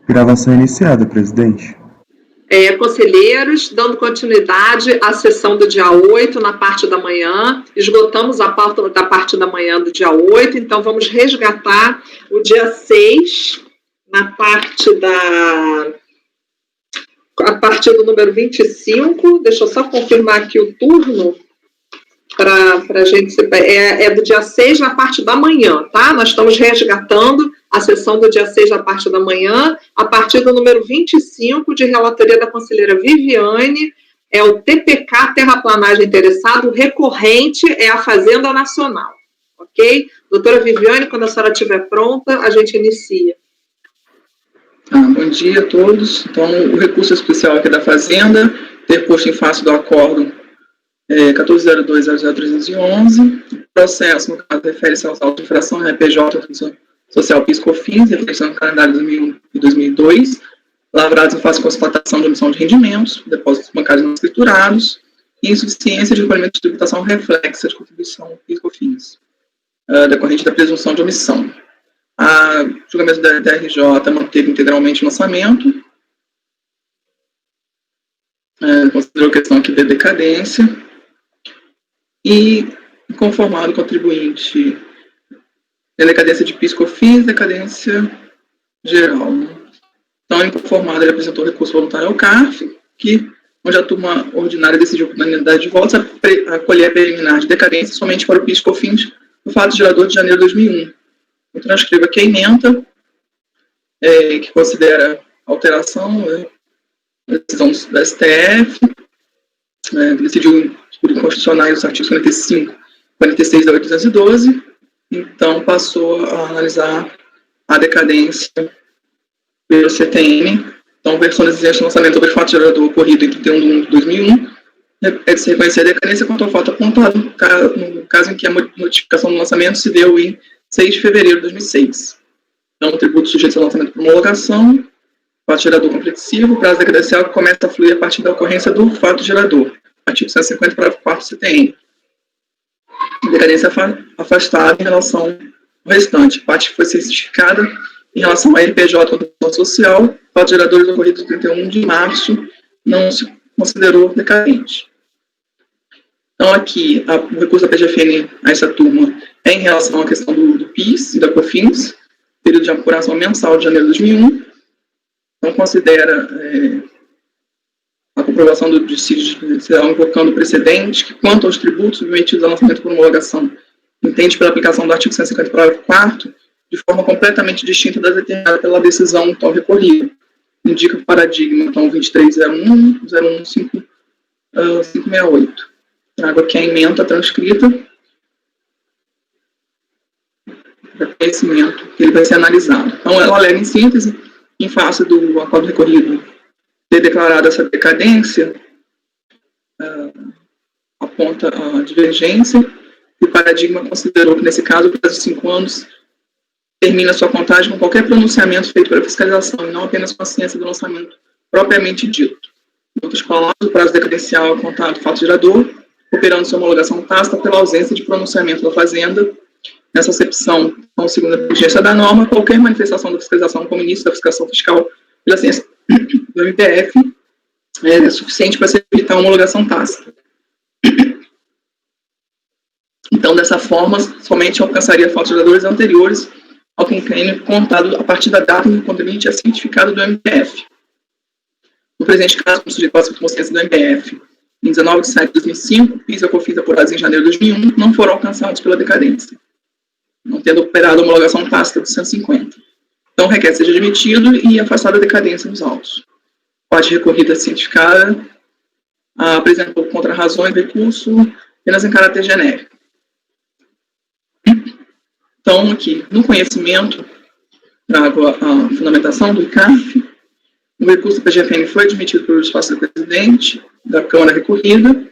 Gravação iniciada, presidente. Conselheiros, dando continuidade à sessão do dia 8, na parte da manhã, esgotamos a pauta da parte da manhã do dia 8, então vamos resgatar o dia 6, na parte a partir do número 25, deixa eu só confirmar aqui o turno, para a gente, do dia 6 na parte da manhã, tá? Nós estamos resgatando a sessão do dia 6 na parte da manhã, a partir do número 25, de relatoria da conselheira Viviane, é o TPK, Terraplanagem Interessado, o recorrente é a Fazenda Nacional, ok? Doutora Viviane, quando a senhora estiver pronta, a gente inicia. Bom dia a todos. Então, o recurso especial aqui da Fazenda, ter posto em face do acórdão 1402-00311, processo, no caso, refere-se aos autos de infração PJ Social PIS/COFINS, referência no calendário de 2001 e 2002, lavrados em face de constatação de omissão de rendimentos, depósitos bancários não escriturados, e insuficiência de recolhimento de tributação reflexa de contribuição PIS/COFINS, decorrente da presunção de omissão. O julgamento da DRJ manteve integralmente o lançamento, considerou a questão aqui da decadência, e conformado o contribuinte decadência de PIS/COFINS, decadência geral. Então, inconformado, ele apresentou recurso voluntário ao CARF, onde a turma ordinária decidiu por unanimidade de votos acolher a preliminar de decadência somente para o PIS/COFINS do fato gerador de janeiro de 2001. Eu transcrevo aqui a ementa, que considera alteração da decisão da STF, decidiu por inconstitucionais os artigos 45 e 46 da 812, então passou a analisar a decadência pelo CTN. Então, versão das exigências de lançamento sobre fato gerador ocorrido em 31 de 1 de 2001, é de se reconhecer a decadência quanto ao fato apontado no caso em que a notificação do lançamento se deu em 6 de fevereiro de 2006. Então, o tributo sujeito ao lançamento por homologação, fato gerador complexivo, prazo decadencial que começa a fluir a partir da ocorrência do fato gerador. Artigo 150, parágrafo 4 do CTN. Decadência afastada em relação ao restante. Parte que foi certificada em relação à RPJ contribuição social, fatos geradores ocorridos em 31 de março, não se considerou decadente. Então, aqui, o recurso da PGFN a essa turma é em relação à questão do PIS e da COFINS, período de apuração mensal de janeiro de 2001. Então, considera a comprovação do dissídio judicial invocando o precedente que, quanto aos tributos submetidos ao lançamento por homologação, entende pela aplicação do artigo 150, parágrafo 4º, de forma completamente distinta das determinadas pela decisão então recorrida. Indica o paradigma, então, 2301-01568. Trago aqui a ementa transcrita para conhecimento, que ele vai ser analisado. Então, ela alega, em síntese, em face do acordo recorrido ter declarado essa decadência, aponta a divergência, e o paradigma considerou que, nesse caso, o prazo de 5 anos termina sua contagem com qualquer pronunciamento feito pela fiscalização, e não apenas com a ciência do lançamento propriamente dito. Em outras palavras, o prazo decadencial é contado do fato gerador, operando sua homologação tácita pela ausência de pronunciamento da Fazenda. Nessa acepção, então, segundo a vigência da norma, qualquer manifestação da fiscalização como início da fiscalização fiscal pela ciência do MPF é suficiente para se evitar a homologação tácita. Então, dessa forma, somente alcançaria fatos geradores anteriores ao quinquênio contado a partir da data em que o contribuinte é cientificado do MPF. No presente caso, como sujeito passa por consciência do MPF, em 19 de setembro de 2005, PIS e COFINS apurados em janeiro de 2001 não foram alcançados pela decadência, não tendo operado a homologação tácita do 150. Então, requer seja admitido e afastada a decadência dos autos. Parte recorrida cientificada apresentou contra-razões do recurso apenas em caráter genérico. Então, aqui, no conhecimento, trago a fundamentação do ICARF. O recurso do PGFN foi admitido pelo espaço do presidente da Câmara recorrida.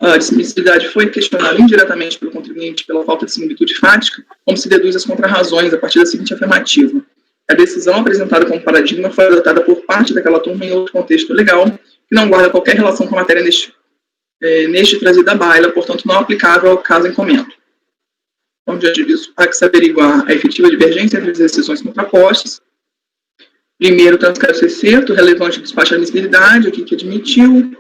A admissibilidade foi questionada indiretamente pelo contribuinte pela falta de similitude fática, como se deduz as contrarrazões a partir da seguinte afirmativa. A decisão apresentada como paradigma foi adotada por parte daquela turma em outro contexto legal, que não guarda qualquer relação com a matéria neste trazido à baila, portanto não aplicável ao caso em comento. Então, diante disso, há que se averiguar a efetiva divergência entre as decisões contrapostas, Primeiro, transcreve o excerto relevante do despacho de admissibilidade, aqui que admitiu.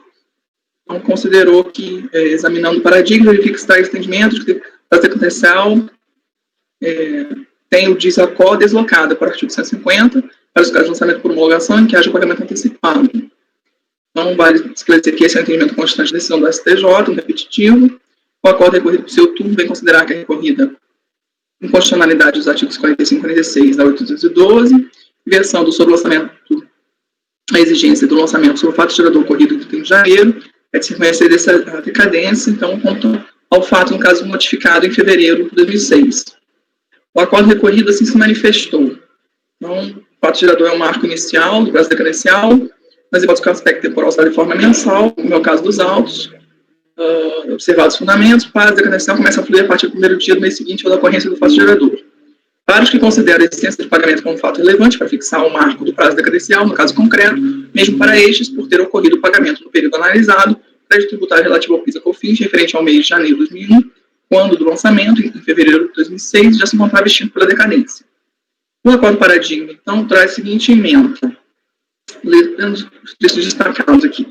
Então, considerou que, examinando o paradigma, verifica que está entendimento de que a sequencial tem o desacordo deslocado para o artigo 150, para os casos de lançamento por homologação em que haja pagamento antecipado. Então, vale esclarecer que esse é o entendimento constante da decisão do STJ, um repetitivo. O acordo recorrido por seu turno vem considerar que a recorrida inconstitucionalidade dos artigos 45 e 46 da 812, versão do sobre lançamento, a exigência do lançamento sobre o fato gerador ocorrido em 30 de janeiro, é de se reconhecer dessa decadência, então, quanto ao fato, no caso, notificado em fevereiro de 2006. O acordo recorrido assim se manifestou. Então, o fato gerador é um marco inicial do prazo decadencial, nas hipóteses que o aspecto temporal será de forma mensal, como é o caso dos autos, observados os fundamentos, o prazo decadencial começa a fluir a partir do primeiro dia do mês seguinte ou da ocorrência do fato gerador. Para os que consideram a existência de pagamento como fato relevante para fixar o marco do prazo decadencial, no caso concreto, mesmo para estes, por ter ocorrido o pagamento no período analisado, crédito tributário relativo ao PIS e COFINS, referente ao mês de janeiro de 2001, quando do lançamento, em fevereiro de 2006, já se encontrava extinto pela decadência. O acordo paradigma, então, traz a seguinte emenda, lendo os textos destacados aqui.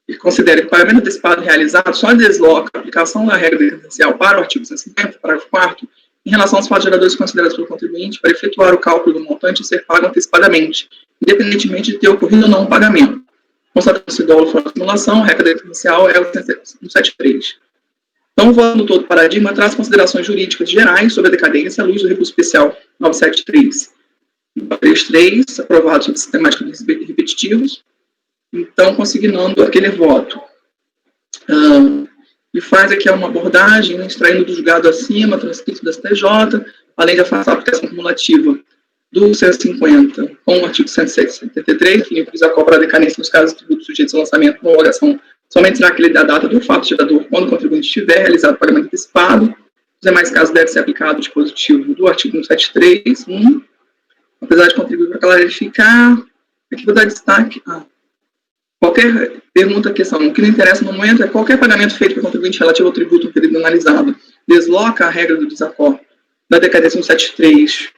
Ele considera que o pagamento antecipado realizado só desloca a aplicação da regra decadencial para o artigo 150, parágrafo 4º, em relação aos fatos geradores considerados pelo contribuinte para efetuar o cálculo do montante a ser pago antecipadamente, independentemente de ter ocorrido ou não o pagamento. Constatando-se dolo fora da acumulação, a regra decadencial é o 173. Então, o voto no todo paradigma traz considerações jurídicas gerais sobre a decadência à luz do recurso especial 973. 33, aprovado sobre sistemática de repetitivos. Então, consignando aquele voto. E faz aqui uma abordagem, extraindo do julgado acima, transcrito da STJ, além de afastar a aplicação cumulativa do 150 com o artigo 173, que inclui a cobra da decadência nos casos de tributos sujeitos ao lançamento com homologação somente será aquele da data do fato gerador quando o contribuinte tiver realizado o pagamento antecipado. Nos demais casos deve ser aplicado o dispositivo do artigo 173, apesar de contribuir para clarificar, aqui vou dar destaque a qualquer pergunta, questão, o que não interessa no momento é qualquer pagamento feito pelo contribuinte relativo ao tributo no período analisado desloca a regra do desacordo da decadência 173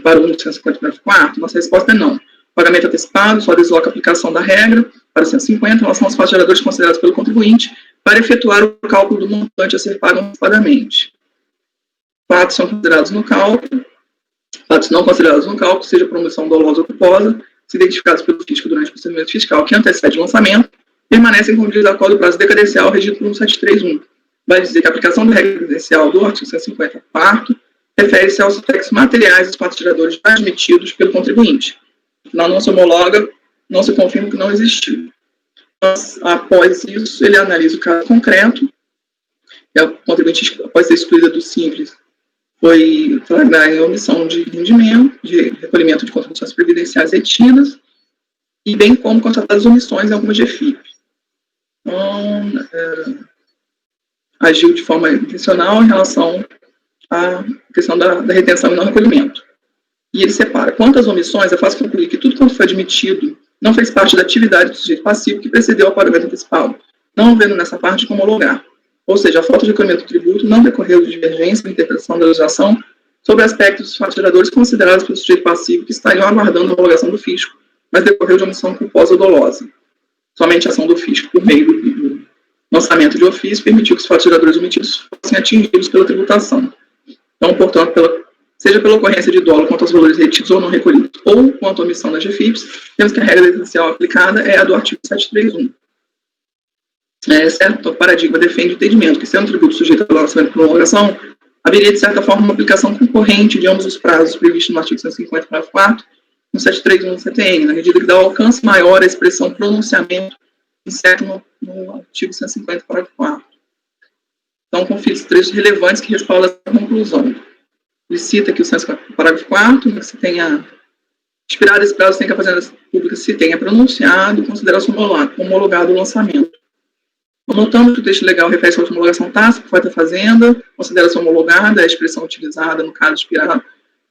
para o 150 parágrafo 4º. Nossa resposta é não. O pagamento antecipado só desloca a aplicação da regra para o 150 em relação aos fatos geradores considerados pelo contribuinte para efetuar o cálculo do montante a ser pago antecipadamente. Fatos são considerados no cálculo, fatos não considerados no cálculo, seja por omissão dolosa ou culposa, se identificados pelo fisco durante o procedimento fiscal que antecede o lançamento, permanecem com o desacordo do prazo decadencial regido por 173.1. Vai dizer que a aplicação da regra decadencial do artigo 150, quarto, refere-se aos aspectos materiais dos fatos geradores admitidos pelo contribuinte. Afinal, não se homologa, não se confirma que não existiu. Mas, após isso, ele analisa o caso concreto, e a contribuinte, após ser excluída do simples, foi flagrada em omissão de rendimento, de recolhimento de contribuições previdenciais retidas, e bem como constatadas omissões em algumas GFIP. Então, agiu de forma intencional em relação à questão da retenção e não recolhimento. E ele separa. Quanto às omissões, é fácil concluir que tudo quanto foi admitido não fez parte da atividade do sujeito passivo que precedeu ao pagamento antecipado, não havendo nessa parte como homologar. Ou seja, a falta de recolhimento do tributo não decorreu de divergência na interpretação da legislação sobre aspectos dos fatos geradores considerados pelo sujeito passivo que estariam aguardando a homologação do fisco, mas decorreu de omissão culposa ou dolosa. Somente a ação do fisco, por meio do lançamento de ofício, permitiu que os fatos geradores omitidos fossem atingidos pela tributação. Então, portanto, seja pela ocorrência de dolo quanto aos valores retidos ou não recolhidos, ou quanto à omissão das GFIPs, temos que a regra essencial aplicada é a do artigo 731. Certo? O paradigma defende o entendimento que, sendo tributo sujeito ao lançamento por homologação, haveria, de certa forma, uma aplicação concorrente de ambos os prazos previstos no artigo 150, parágrafo 4º, no 731 do CTN, na medida que dá alcance maior à expressão pronunciamento incerto no artigo 150, parágrafo 4º. Então, confira os trechos relevantes que respaldam essa conclusão. Ele cita que o 150, parágrafo 4º, que se tenha expirado esse prazo sem que a Fazenda Pública se tenha pronunciado e considera-se homologado o lançamento. Notando que o texto legal refere-se à homologação tácita por parte da Fazenda, considera-se homologada a expressão utilizada no caso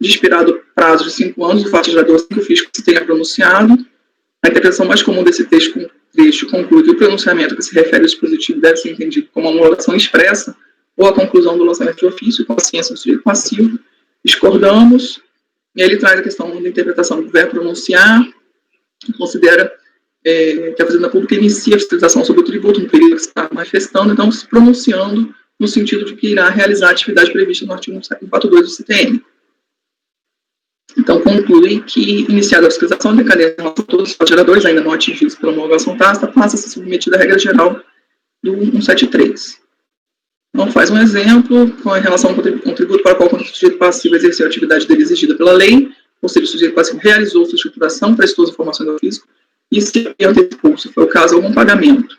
de expirado prazo de 5 anos, do fato gerador sem que o fisco se tenha pronunciado. A interpretação mais comum desse texto conclui que o pronunciamento que se refere ao dispositivo deve ser entendido como uma homologação expressa ou a conclusão do lançamento de ofício com a ciência do sujeito passivo. Discordamos, e ele traz a questão da interpretação do verbo pronunciar, considera que a Fazenda Pública inicia a fiscalização sobre o tributo no período que se está manifestando, então se pronunciando no sentido de que irá realizar a atividade prevista no artigo 142 do CTN. Então, conclui que, iniciada a fiscalização, a decadência em relação a todos os geradores ainda não atingidos pela homologação tácita passa a ser submetida à regra geral do 173. Então, faz um exemplo com relação a um tributo para o qual o sujeito passivo exerceu a atividade dele exigida pela lei, ou seja, o sujeito passivo realizou sua escrituração, prestou as informações ao fisco e se antecipou, se for o caso, algum pagamento.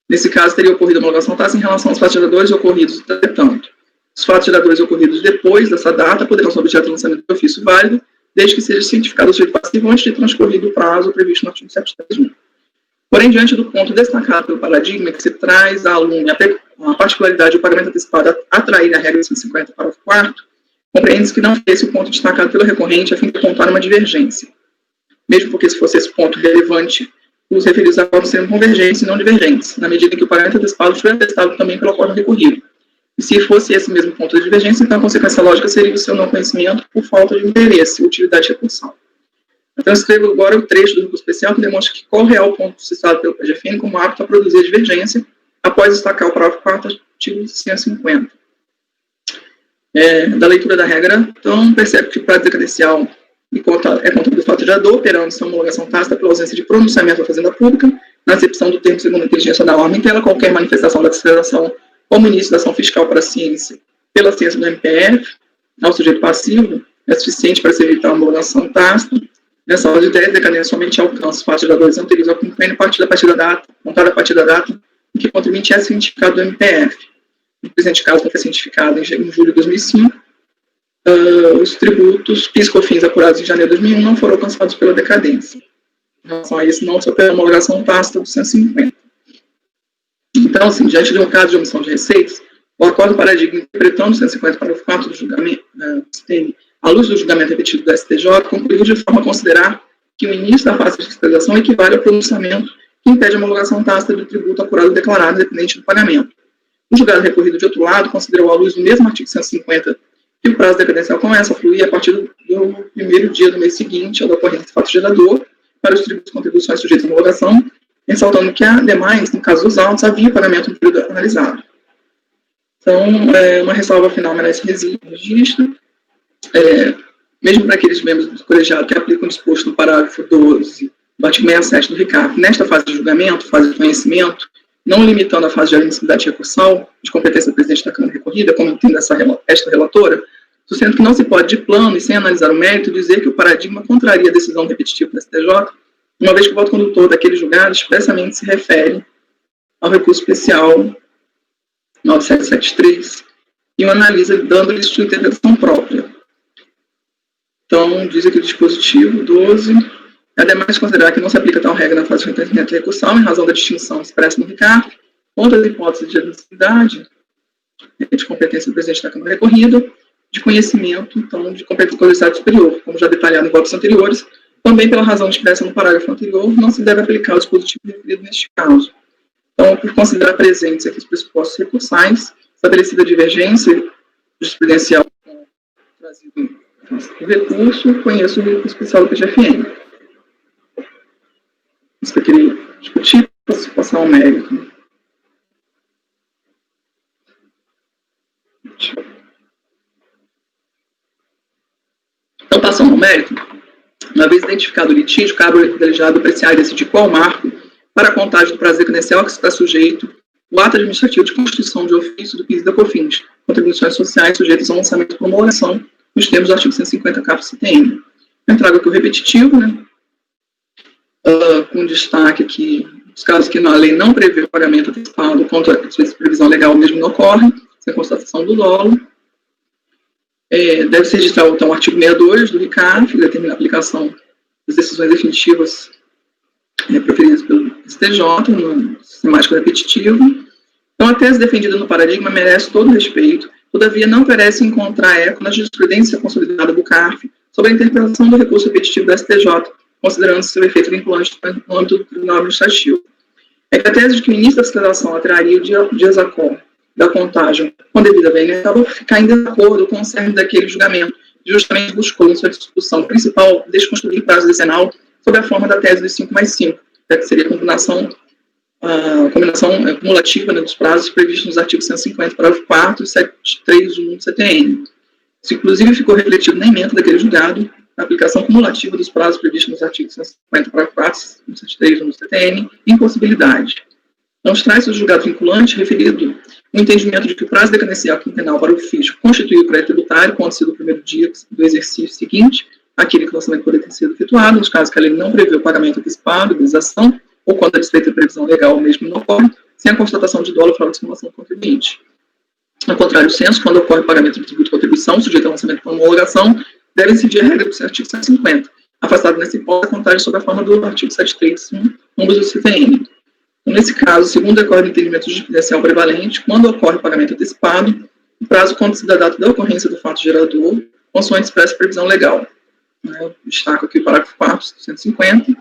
Nesse caso, teria ocorrido a homologação tácita em relação aos fatos geradores ocorridos, entretanto. Os fatos geradores ocorridos depois dessa data poderão ser objeto de lançamento de ofício válido, desde que seja cientificado o sujeito passivo antes de transcorrido o prazo previsto no artigo 731. Porém, diante do ponto destacado pelo paradigma, que se traz à lume a particularidade do pagamento antecipado a atrair a regra 150 para o quarto, compreende-se que não foi esse o ponto destacado pelo recorrente a fim de apontar uma divergência. Mesmo porque, se fosse esse ponto relevante, os referidos acordos seriam convergentes e não divergentes, na medida em que o pagamento antecipado foi atestado também pelo acordo recorrido. E se fosse esse mesmo ponto de divergência, então a consequência lógica seria o seu não conhecimento por falta de interesse, utilidade recursal. Eu transcrevo agora o trecho do recurso especial que demonstra que qual real ponto citado pelo PGFN como apto a produzir a divergência após destacar o parágrafo 4º, artigo 150. Da leitura da regra, então, percebe que o prazo decadencial é contra do fato gerador, operando sua homologação tácita pela ausência de pronunciamento da Fazenda Pública, na acepção do termo segundo a inteligência da ordem, pela qualquer manifestação da fiscalização como início da ação fiscal para a ciência, pela ciência do MPF, ao sujeito passivo, é suficiente para se evitar a homologação tácita. Nessa ordem de ideias, decadência somente alcança os fatos geradores anteriores ao convênio contada a partir da data em que o contribuinte é cientificado do MPF. No presente caso, foi cientificado em julho de 2005. Os tributos PIS/COFINS apurados em janeiro de 2001 não foram alcançados pela decadência. Em relação a isso, não se opera a homologação tácita do 150. Então, assim, diante de um caso de omissão de receitas, o acordo paradigma interpretando o 150 para o fato do julgamento, à luz do julgamento repetido do STJ, concluiu de forma a considerar que o início da fase de fiscalização equivale ao pronunciamento que impede a homologação tácita do tributo apurado declarado independente do pagamento. O julgado recorrido, de outro lado, considerou à luz do mesmo artigo 150 que o prazo decadencial começa a fluir a partir do primeiro dia do mês seguinte ao da ocorrência do fato gerador para os tributos e contribuições sujeitos à homologação, ressaltando que, ademais, no caso dos autos, havia pagamento no período analisado. Então, uma ressalva final merece registro. Mesmo para aqueles membros do colegiado que aplicam o disposto no parágrafo 12 do artigo 67 do RICAF, nesta fase de julgamento, fase de conhecimento, não limitando a fase de admissibilidade recursal, de competência do presidente da Câmara recorrida, como entende esta relatora, sustento que não se pode, de plano e sem analisar o mérito, dizer que o paradigma contraria a decisão repetitiva do STJ, uma vez que o voto condutor daquele julgado expressamente se refere ao recurso especial 9773 e o analisa dando-lhe sua interpretação própria. Então, diz aqui o dispositivo 12, ademais considerar que não se aplica tal regra na fase de entendimento recursal em razão da distinção expressa no RICAF, contra as hipóteses de admissibilidade, de competência do presidente da Câmara recorrida, de conhecimento, então, de competência do Estado superior, como já detalhado em votos anteriores. Também pela razão expressa no parágrafo anterior, não se deve aplicar o dispositivo referido neste caso. Então, por considerar presentes aqui os pressupostos recursais, estabelecida a divergência jurisprudencial trazido o recurso, conheço o recurso especial do PGFN. Isso que eu queria discutir, posso passar ao mérito. Então, passando ao mérito, uma vez identificado o litígio, cabe ao colegiado apreciar e decidir qual marco para a contagem do prazo decadencial que está sujeito o ato administrativo de constituição de ofício do PIS e da COFINS, contribuições sociais sujeitas ao lançamento por homologação nos termos do artigo 150 CAP CTN. Eu trago aqui o repetitivo, né? Com destaque que os casos que a lei não prevê o pagamento antecipado contra a previsão legal mesmo não ocorre, sem constatação do dolo. Deve ser registrado, então, o artigo 62 do RICAF, que determina a aplicação das decisões definitivas proferidas pelo STJ, no sistemático repetitivo. Então, a tese defendida no paradigma merece todo respeito, todavia não parece encontrar eco na jurisprudência consolidada do CARF sobre a interpretação do recurso repetitivo da STJ, considerando seu efeito vinculante no âmbito do Tribunal Administrativo. É que a tese de que o início da fiscalização atraria o desacordo da contagem com devida vênia acaba por ficar em desacordo com o cerne daquele julgamento, justamente buscou em sua discussão principal desconstruir o prazo decenal sob a forma da tese dos 5+5, que seria a combinação cumulativa, né, dos prazos previstos nos artigos 150, parágrafo 4 e 731 do CTN. Isso, inclusive, ficou refletido na emenda daquele julgado, a aplicação cumulativa dos prazos previstos nos artigos 150, parágrafo 4 e 731 do CTN, impossibilidade. Então, traz o julgado vinculante referido o entendimento de que o prazo decadencial quinquenal para o fisco constitui o crédito tributário quando sido o primeiro dia do exercício seguinte, aquele que o lançamento poderia ter sido efetuado, nos casos que a lei não prevê o pagamento antecipado, indenização, ou quando a desfeita da previsão legal mesmo não ocorre, sem a constatação de dolo ou fraude de simulação do contribuinte. Ao contrário do senso, quando ocorre o pagamento de tributo e contribuição, sujeito ao lançamento por homologação, deve incidir a regra do artigo 150, afastado nessa hipótese a contagem sob a forma do artigo 731, números do CTN. Então, nesse caso, segundo decorre do entendimento jurisprudencial prevalente, quando ocorre o pagamento antecipado, o prazo conta-se da data da ocorrência do fato gerador, consoante expressa previsão legal. Eu destaco aqui o parágrafo 4, 150,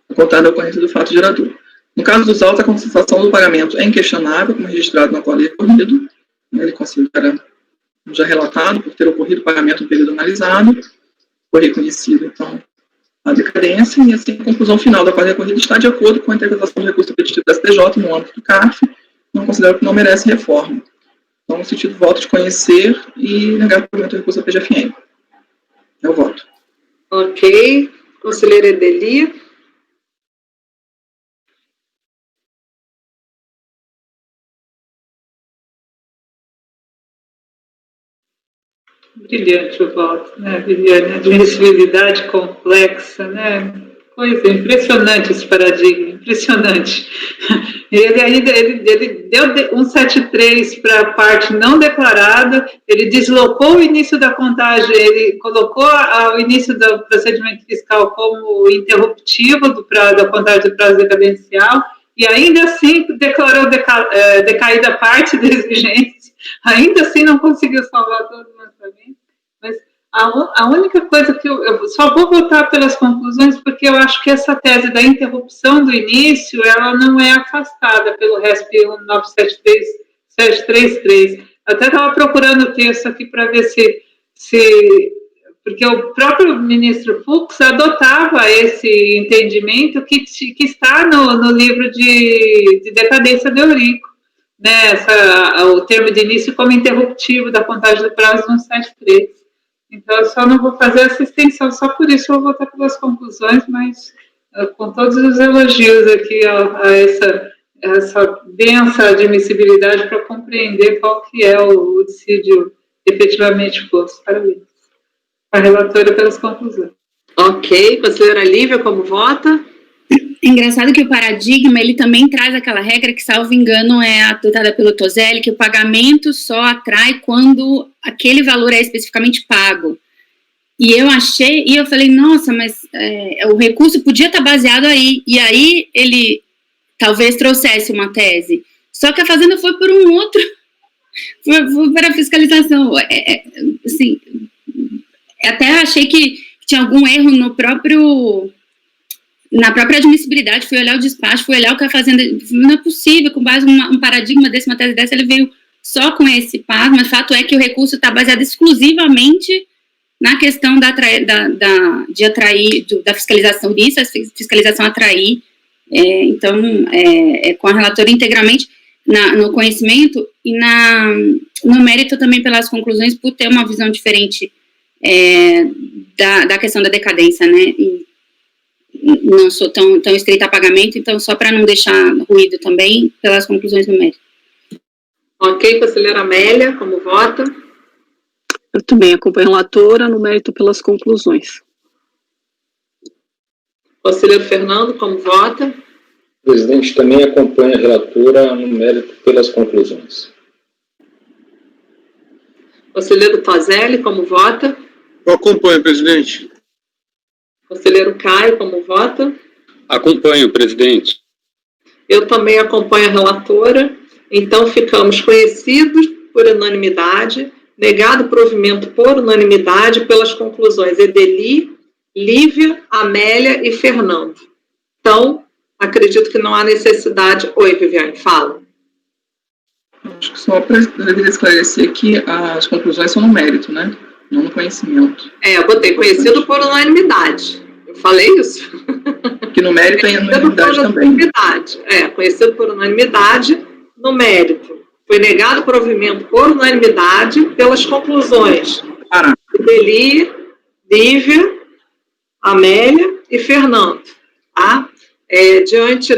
a contar da ocorrência do fato gerador. No caso dos autos, a constatação do pagamento é inquestionável, como registrado no acordo recorrido. Ele considera já relatado por ter ocorrido o pagamento no período analisado, foi reconhecido, então, a decadência, e assim, a conclusão final da acordo recorrido está de acordo com a interpretação do recurso repetitivo da STJ no âmbito do CARF, não considero que não merece reforma. Então, no sentido, voto de conhecer e negar o provimento do recurso da PGFN. É o voto. Ok. Conselheira Edeli. Brilhante o voto, né, Viviane? Admissibilidade complexa, né? Coisa impressionante esse paradigma, impressionante. Ele deu 173 para a parte não declarada, ele deslocou o início da contagem, ele colocou o início do procedimento fiscal como interruptivo da contagem do prazo decadencial, e ainda assim declarou decaída a parte da exigência, ainda assim não conseguiu salvar todo o lançamento, mas a única coisa que eu só vou votar pelas conclusões, porque eu acho que essa tese da interrupção do início, ela não é afastada pelo RESP 19733. Até estava procurando o texto aqui para ver se porque o próprio ministro Fux adotava esse entendimento que está no livro de decadência de Eurico, né, o termo de início como interruptivo da contagem do prazo 173. Então, eu só não vou fazer essa extensão, só por isso eu vou votar pelas conclusões, mas com todos os elogios aqui a essa densa admissibilidade para compreender qual que é o dissídio efetivamente posto. Parabéns. A relatora pelas conclusões. Ok. Conselheira Lívia, como vota? É engraçado que o paradigma, ele também traz aquela regra que, salvo engano, é adotada pelo Toselli, que o pagamento só atrai quando aquele valor é especificamente pago. E eu falei, nossa, mas o recurso podia estar baseado aí, e aí ele talvez trouxesse uma tese. Só que a Fazenda foi por um outro, foi para a fiscalização. Assim, até achei que tinha algum erro na própria admissibilidade, fui olhar o despacho, fui olhar o que a Fazenda, não é possível, com base em um paradigma desse, uma tese dessa, ele veio só com esse par, mas o fato é que o recurso está baseado exclusivamente na questão da fiscalização disso, a fiscalização atrair, então, com a relatora integralmente no conhecimento e no mérito também pelas conclusões, por ter uma visão diferente da questão da decadência, né, e não sou tão estreita a pagamento, então só para não deixar ruído também, pelas conclusões do mérito. Ok, conselheira Amélia, como vota? Eu também acompanho a relatora no mérito pelas conclusões. Conselheiro Fernando, como vota? Presidente, também acompanha a relatora no mérito pelas conclusões. Conselheiro Toselli, como vota? Eu acompanho, presidente. Conselheiro Caio, como vota? Acompanho, presidente. Eu também acompanho a relatora. Então, ficamos conhecidos por unanimidade, negado provimento por unanimidade pelas conclusões Edeli, Lívia, Amélia e Fernando. Então, acredito que não há necessidade... Oi, Viviane, fala. Acho que só para esclarecer que as conclusões são no mérito, né? Não no conhecimento. Eu botei conhecido por unanimidade. Eu falei isso? Que no mérito tem unanimidade também. Conhecido por unanimidade no mérito. Foi negado o provimento por unanimidade pelas conclusões de Beli, Lívia, Amélia e Fernando. Tá? Diante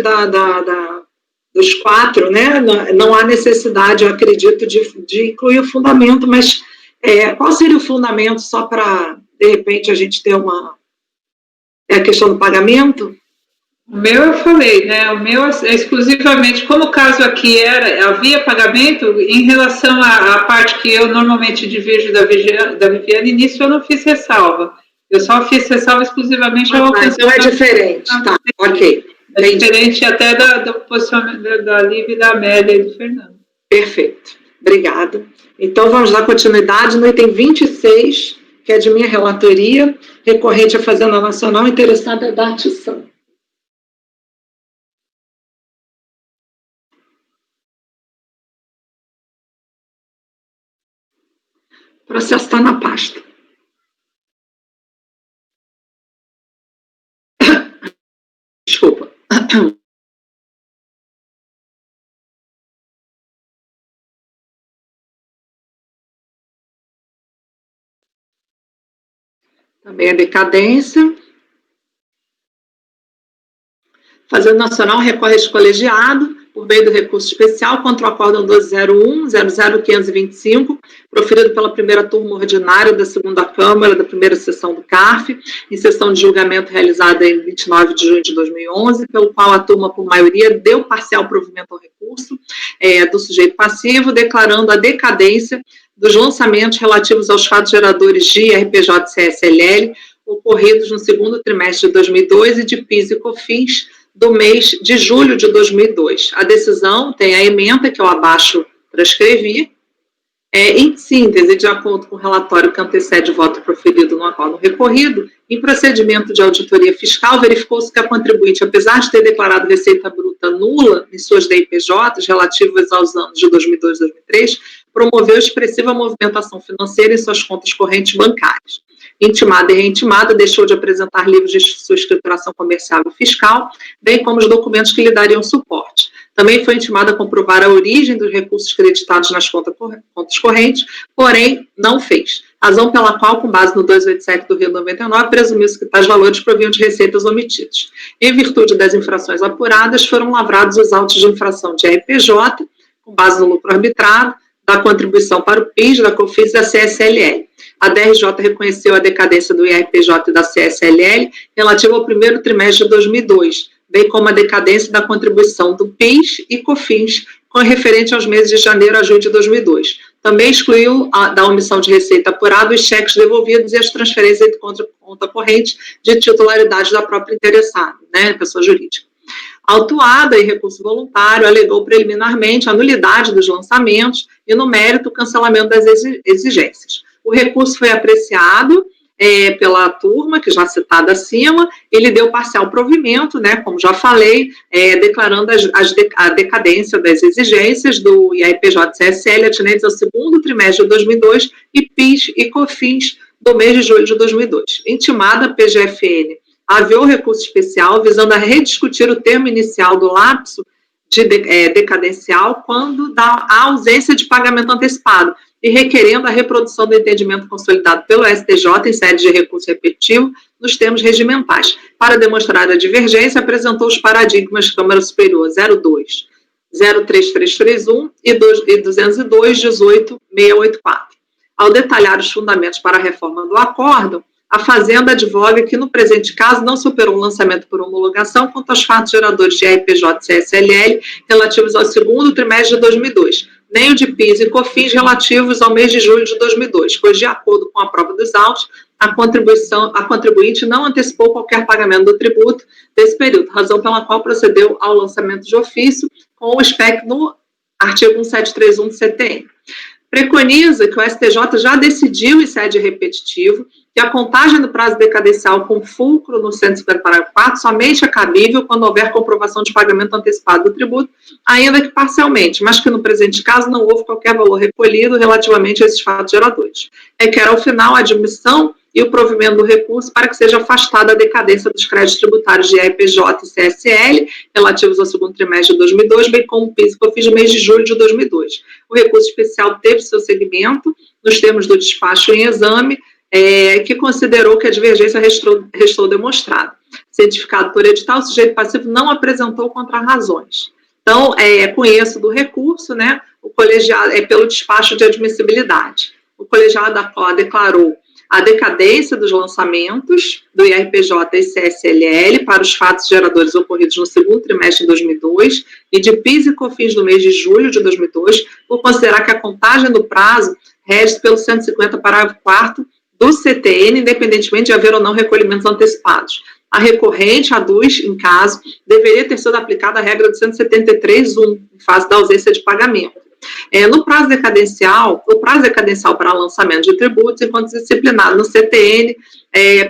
dos 4, né, não há necessidade, eu acredito, de incluir o fundamento, mas qual seria o fundamento só para, de repente, a gente ter uma... a questão do pagamento? O meu eu falei, né? O meu é exclusivamente, como o caso aqui havia pagamento, em relação à parte que eu normalmente divido da Viviane, nisso eu não fiz ressalva. Eu só fiz ressalva exclusivamente ao alcance. Então é diferente, tá, ok. É diferente até do posicionamento da Lívia, da Amélia e do Fernando. Perfeito, obrigada. Então vamos dar continuidade no item 26, que é de minha relatoria, recorrente à Fazenda Nacional, interessada da atição. O processo está na pasta. Desculpa. Também a decadência. Fazenda Nacional recorre a este colegiado por meio do recurso especial contra o acórdão 1201-00525, proferido pela primeira turma ordinária da segunda Câmara, da primeira sessão do CARF, em sessão de julgamento realizada em 29 de junho de 2011, pelo qual a turma, por maioria, deu parcial provimento ao recurso do sujeito passivo, declarando a decadência dos lançamentos relativos aos fatos geradores de IRPJ e CSLL ocorridos no segundo trimestre de 2002 e de PIS e COFINS do mês de julho de 2002. A decisão tem a ementa que eu abaixo transcrevi. Em síntese, de acordo com o relatório que antecede o voto proferido no acórdão recorrido, em procedimento de auditoria fiscal, verificou-se que a contribuinte, apesar de ter declarado receita bruta nula em suas DIPJs relativas aos anos de 2002 e 2003, promoveu expressiva movimentação financeira em suas contas correntes bancárias. Intimada e reintimada, deixou de apresentar livros de sua escrituração comercial e fiscal, bem como os documentos que lhe dariam suporte. Também foi intimada a comprovar a origem dos recursos creditados nas contas correntes, porém não fez. Razão pela qual, com base no 287 do Rio 99, presumiu-se que tais valores provinham de receitas omitidas. Em virtude das infrações apuradas, foram lavrados os autos de infração de RPJ, com base no lucro arbitrado, da contribuição para o PIS, da COFINS e da CSLL. A DRJ reconheceu a decadência do IRPJ e da CSLL relativa ao primeiro trimestre de 2002, bem como a decadência da contribuição do PIS e COFINS, com referente aos meses de janeiro a junho de 2002. Também excluiu da omissão de receita apurada os cheques devolvidos e as transferências de conta corrente de titularidade da própria interessada, né, pessoa jurídica. Autuada em recurso voluntário, alegou preliminarmente a nulidade dos lançamentos e, no mérito, o cancelamento das exigências. O recurso foi apreciado pela turma, que já citada acima, ele deu parcial provimento, né, como já falei, declarando a decadência das exigências do IRPJ-CSL atinentes ao segundo trimestre de 2002 e PIS e COFINS do mês de julho de 2002. Intimada a PGFN, haviou recurso especial visando a rediscutir o termo inicial do lapso decadencial quando da ausência de pagamento antecipado e requerendo a reprodução do entendimento consolidado pelo STJ em sede de recurso repetitivo nos termos regimentais. Para demonstrar a divergência, apresentou os paradigmas Câmara Superior 02, 03331 e 202, 18684. Ao detalhar os fundamentos para a reforma do acórdão, a Fazenda advoga que, no presente caso, não superou o lançamento por homologação quanto aos fatos geradores de RPJ e CSLL relativos ao segundo trimestre de 2002, nem o de PIS e COFINS relativos ao mês de julho de 2002, pois, de acordo com a prova dos autos, a contribuinte não antecipou qualquer pagamento do tributo desse período, razão pela qual procedeu ao lançamento de ofício com o SPEC no artigo 1731 do CTN. Preconiza que o STJ já decidiu em sede repetitiva que que a contagem do prazo decadencial com fulcro no 150, parágrafo 4, somente é cabível quando houver comprovação de pagamento antecipado do tributo, ainda que parcialmente, mas que no presente caso não houve qualquer valor recolhido relativamente a esses fatos geradores. Requer, ao final, a admissão e o provimento do recurso para que seja afastada a decadência dos créditos tributários de IRPJ e CSL relativos ao segundo trimestre de 2002, bem como o PIS e COFINS do mês de julho de 2002. O recurso especial teve seu segmento nos termos do despacho em exame, que considerou que a divergência restou demonstrada. Certificado por edital, o sujeito passivo não apresentou contrarrazões. Então, conheço do recurso, né, o colegiado, pelo despacho de admissibilidade. O colegiado da COA declarou a decadência dos lançamentos do IRPJ e CSLL para os fatos geradores ocorridos no segundo trimestre de 2002 e de PIS e COFINS do mês de julho de 2002, por considerar que a contagem do prazo rege pelo 150, parágrafo 4º do CTN, independentemente de haver ou não recolhimentos antecipados. A recorrente aduz, em caso, deveria ter sido aplicada a regra do 173.1, em face da ausência de pagamento. No prazo decadencial, o prazo decadencial para lançamento de tributos, enquanto disciplinado no CTN,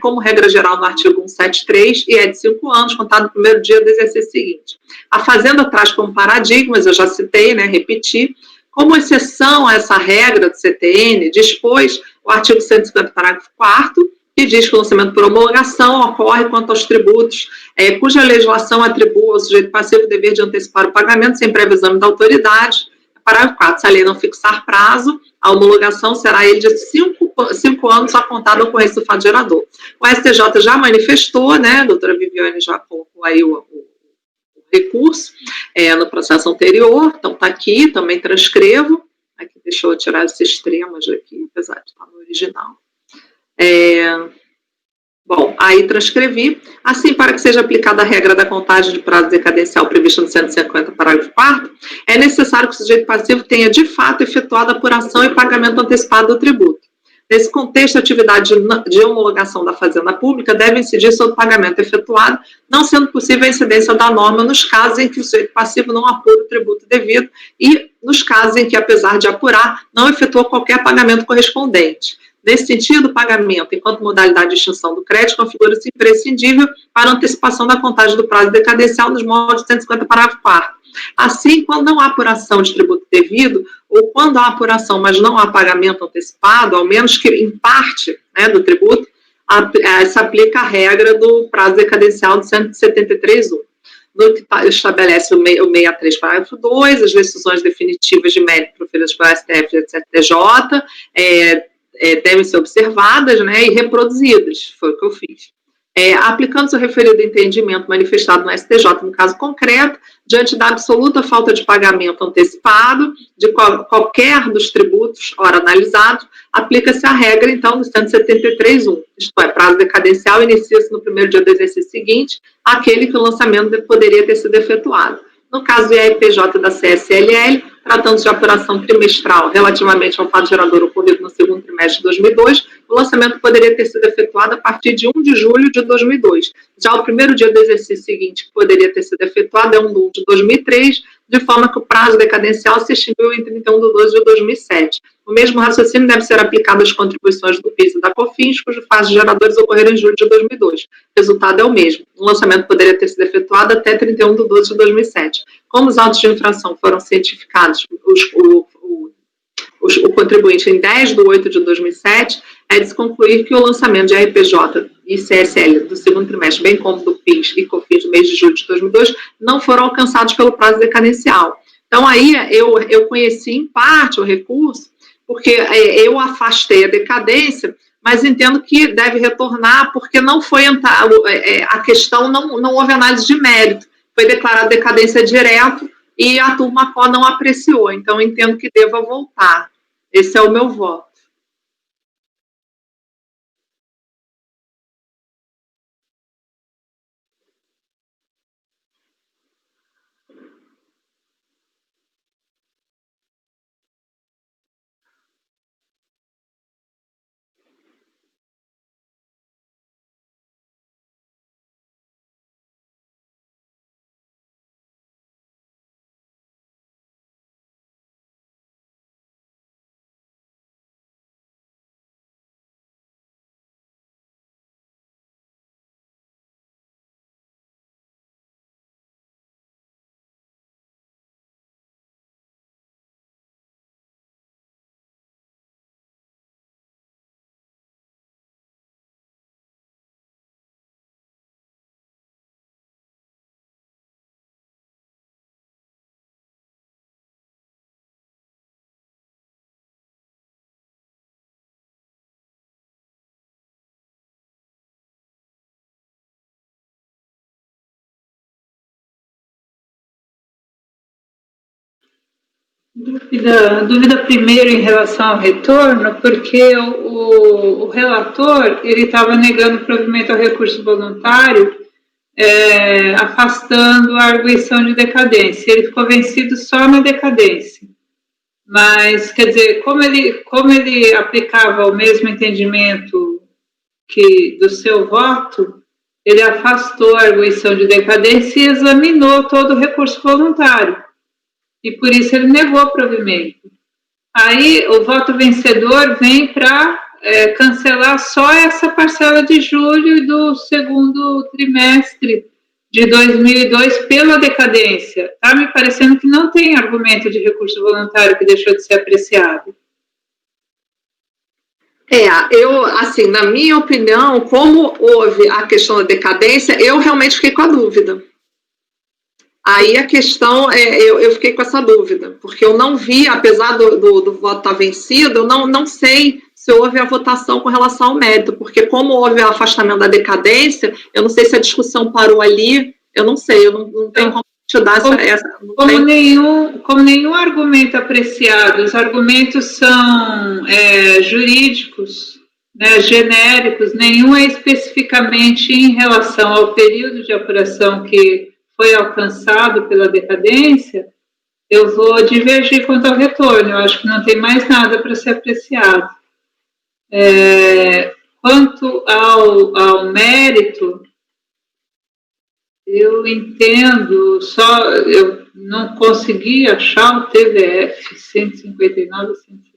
como regra geral no artigo 173, e é de 5 anos, contado no primeiro dia do exercício seguinte. A Fazenda traz como paradigmas, eu já citei, né, repeti, como exceção a essa regra do CTN, dispôs o artigo 150, parágrafo 4º, que diz que o lançamento por homologação ocorre quanto aos tributos, cuja legislação atribua ao sujeito passivo o dever de antecipar o pagamento sem prévio exame da autoridade. Parágrafo 4, se a lei não fixar prazo, a homologação será ele de 5 anos a contar da ocorrência do fato gerador. O STJ já manifestou, né, a doutora Viviane já colocou aí o recurso no processo anterior, então está aqui, também transcrevo, aqui deixa eu tirar esses extremos aqui, apesar de estar no original. Bom, aí transcrevi. Assim, para que seja aplicada a regra da contagem de prazo decadencial prevista no 150, parágrafo 4º, é necessário que o sujeito passivo tenha, de fato, efetuado a apuração e pagamento antecipado do tributo. Nesse contexto, a atividade de homologação da Fazenda Pública deve incidir sobre o pagamento efetuado, não sendo possível a incidência da norma nos casos em que o sujeito passivo não apura o tributo devido e nos casos em que, apesar de apurar, não efetua qualquer pagamento correspondente. Nesse sentido, o pagamento, enquanto modalidade de extinção do crédito, configura-se imprescindível para a antecipação da contagem do prazo decadencial nos moldes de 150, parágrafo 4º. Assim, quando não há apuração de tributo devido, ou quando há apuração, mas não há pagamento antecipado, ao menos que em parte, né, do tributo, se aplica a regra do prazo decadencial de 173.1. No que estabelece o 63, parágrafo 2, as decisões definitivas de mérito proferidas pelo STF e STJ, devem ser observadas, né, e reproduzidas, foi o que eu fiz. Aplicando-se o referido entendimento manifestado no STJ no caso concreto, diante da absoluta falta de pagamento antecipado de qualquer dos tributos, ora analisados, aplica-se a regra, então, do 173.1, isto é, prazo decadencial inicia-se no primeiro dia do exercício seguinte, aquele que o lançamento poderia ter sido efetuado. No caso do IRPJ da CSLL, tratando-se de apuração trimestral relativamente ao fato gerador ocorrido no segundo trimestre de 2002, o lançamento poderia ter sido efetuado a partir de 1 de julho de 2002. Já o primeiro dia do exercício seguinte, que poderia ter sido efetuado, é 1 de 1 de 2003, de forma que o prazo decadencial se extinguiu em 31 de 12 de 2007. O mesmo raciocínio deve ser aplicado às contribuições do PIS e da COFINS, cujos fatos geradores ocorreram em julho de 2002. O resultado é o mesmo. O lançamento poderia ter sido efetuado até 31 de 12 de 2007. Como os autos de infração foram cientificados, o contribuinte em 10 de 8 de 2007, é de se concluir que o lançamento de RPJ e CSL do segundo trimestre, bem como do PIS e COFINS do mês de julho de 2002, não foram alcançados pelo prazo decadencial. Então, aí eu conheci em parte o recurso, porque eu afastei a decadência, mas entendo que deve retornar, porque não foi a questão, não houve análise de mérito, foi declarada decadência direto e a turma COR não apreciou, então entendo que deva voltar. Esse é o meu voto. Dúvida primeiro em relação ao retorno, porque o relator ele estava negando o provimento ao recurso voluntário, afastando a arguição de decadência. Ele ficou vencido só na decadência. Mas, quer dizer, como ele aplicava o mesmo entendimento do seu voto, ele afastou a arguição de decadência e examinou todo o recurso voluntário. E por isso ele negou o provimento. Aí o voto vencedor vem para cancelar só essa parcela de julho e do segundo trimestre de 2002 pela decadência. Está me parecendo que não tem argumento de recurso voluntário que deixou de ser apreciado. Eu, assim, na minha opinião, como houve a questão da decadência, eu realmente fiquei com a dúvida. Aí a questão, eu fiquei com essa dúvida, porque eu não vi, apesar do voto estar vencido, eu não sei se houve a votação com relação ao mérito, porque como houve o afastamento da decadência, eu não sei se a discussão parou ali, eu não sei, eu não tenho como te dar como nenhum argumento apreciado, os argumentos são jurídicos, né, genéricos, nenhum é especificamente em relação ao período de apuração que foi alcançado pela decadência, eu vou divergir quanto ao retorno. Eu acho que não tem mais nada para ser apreciado. Quanto ao mérito, eu entendo, eu não consegui achar o TVF 159 e 160.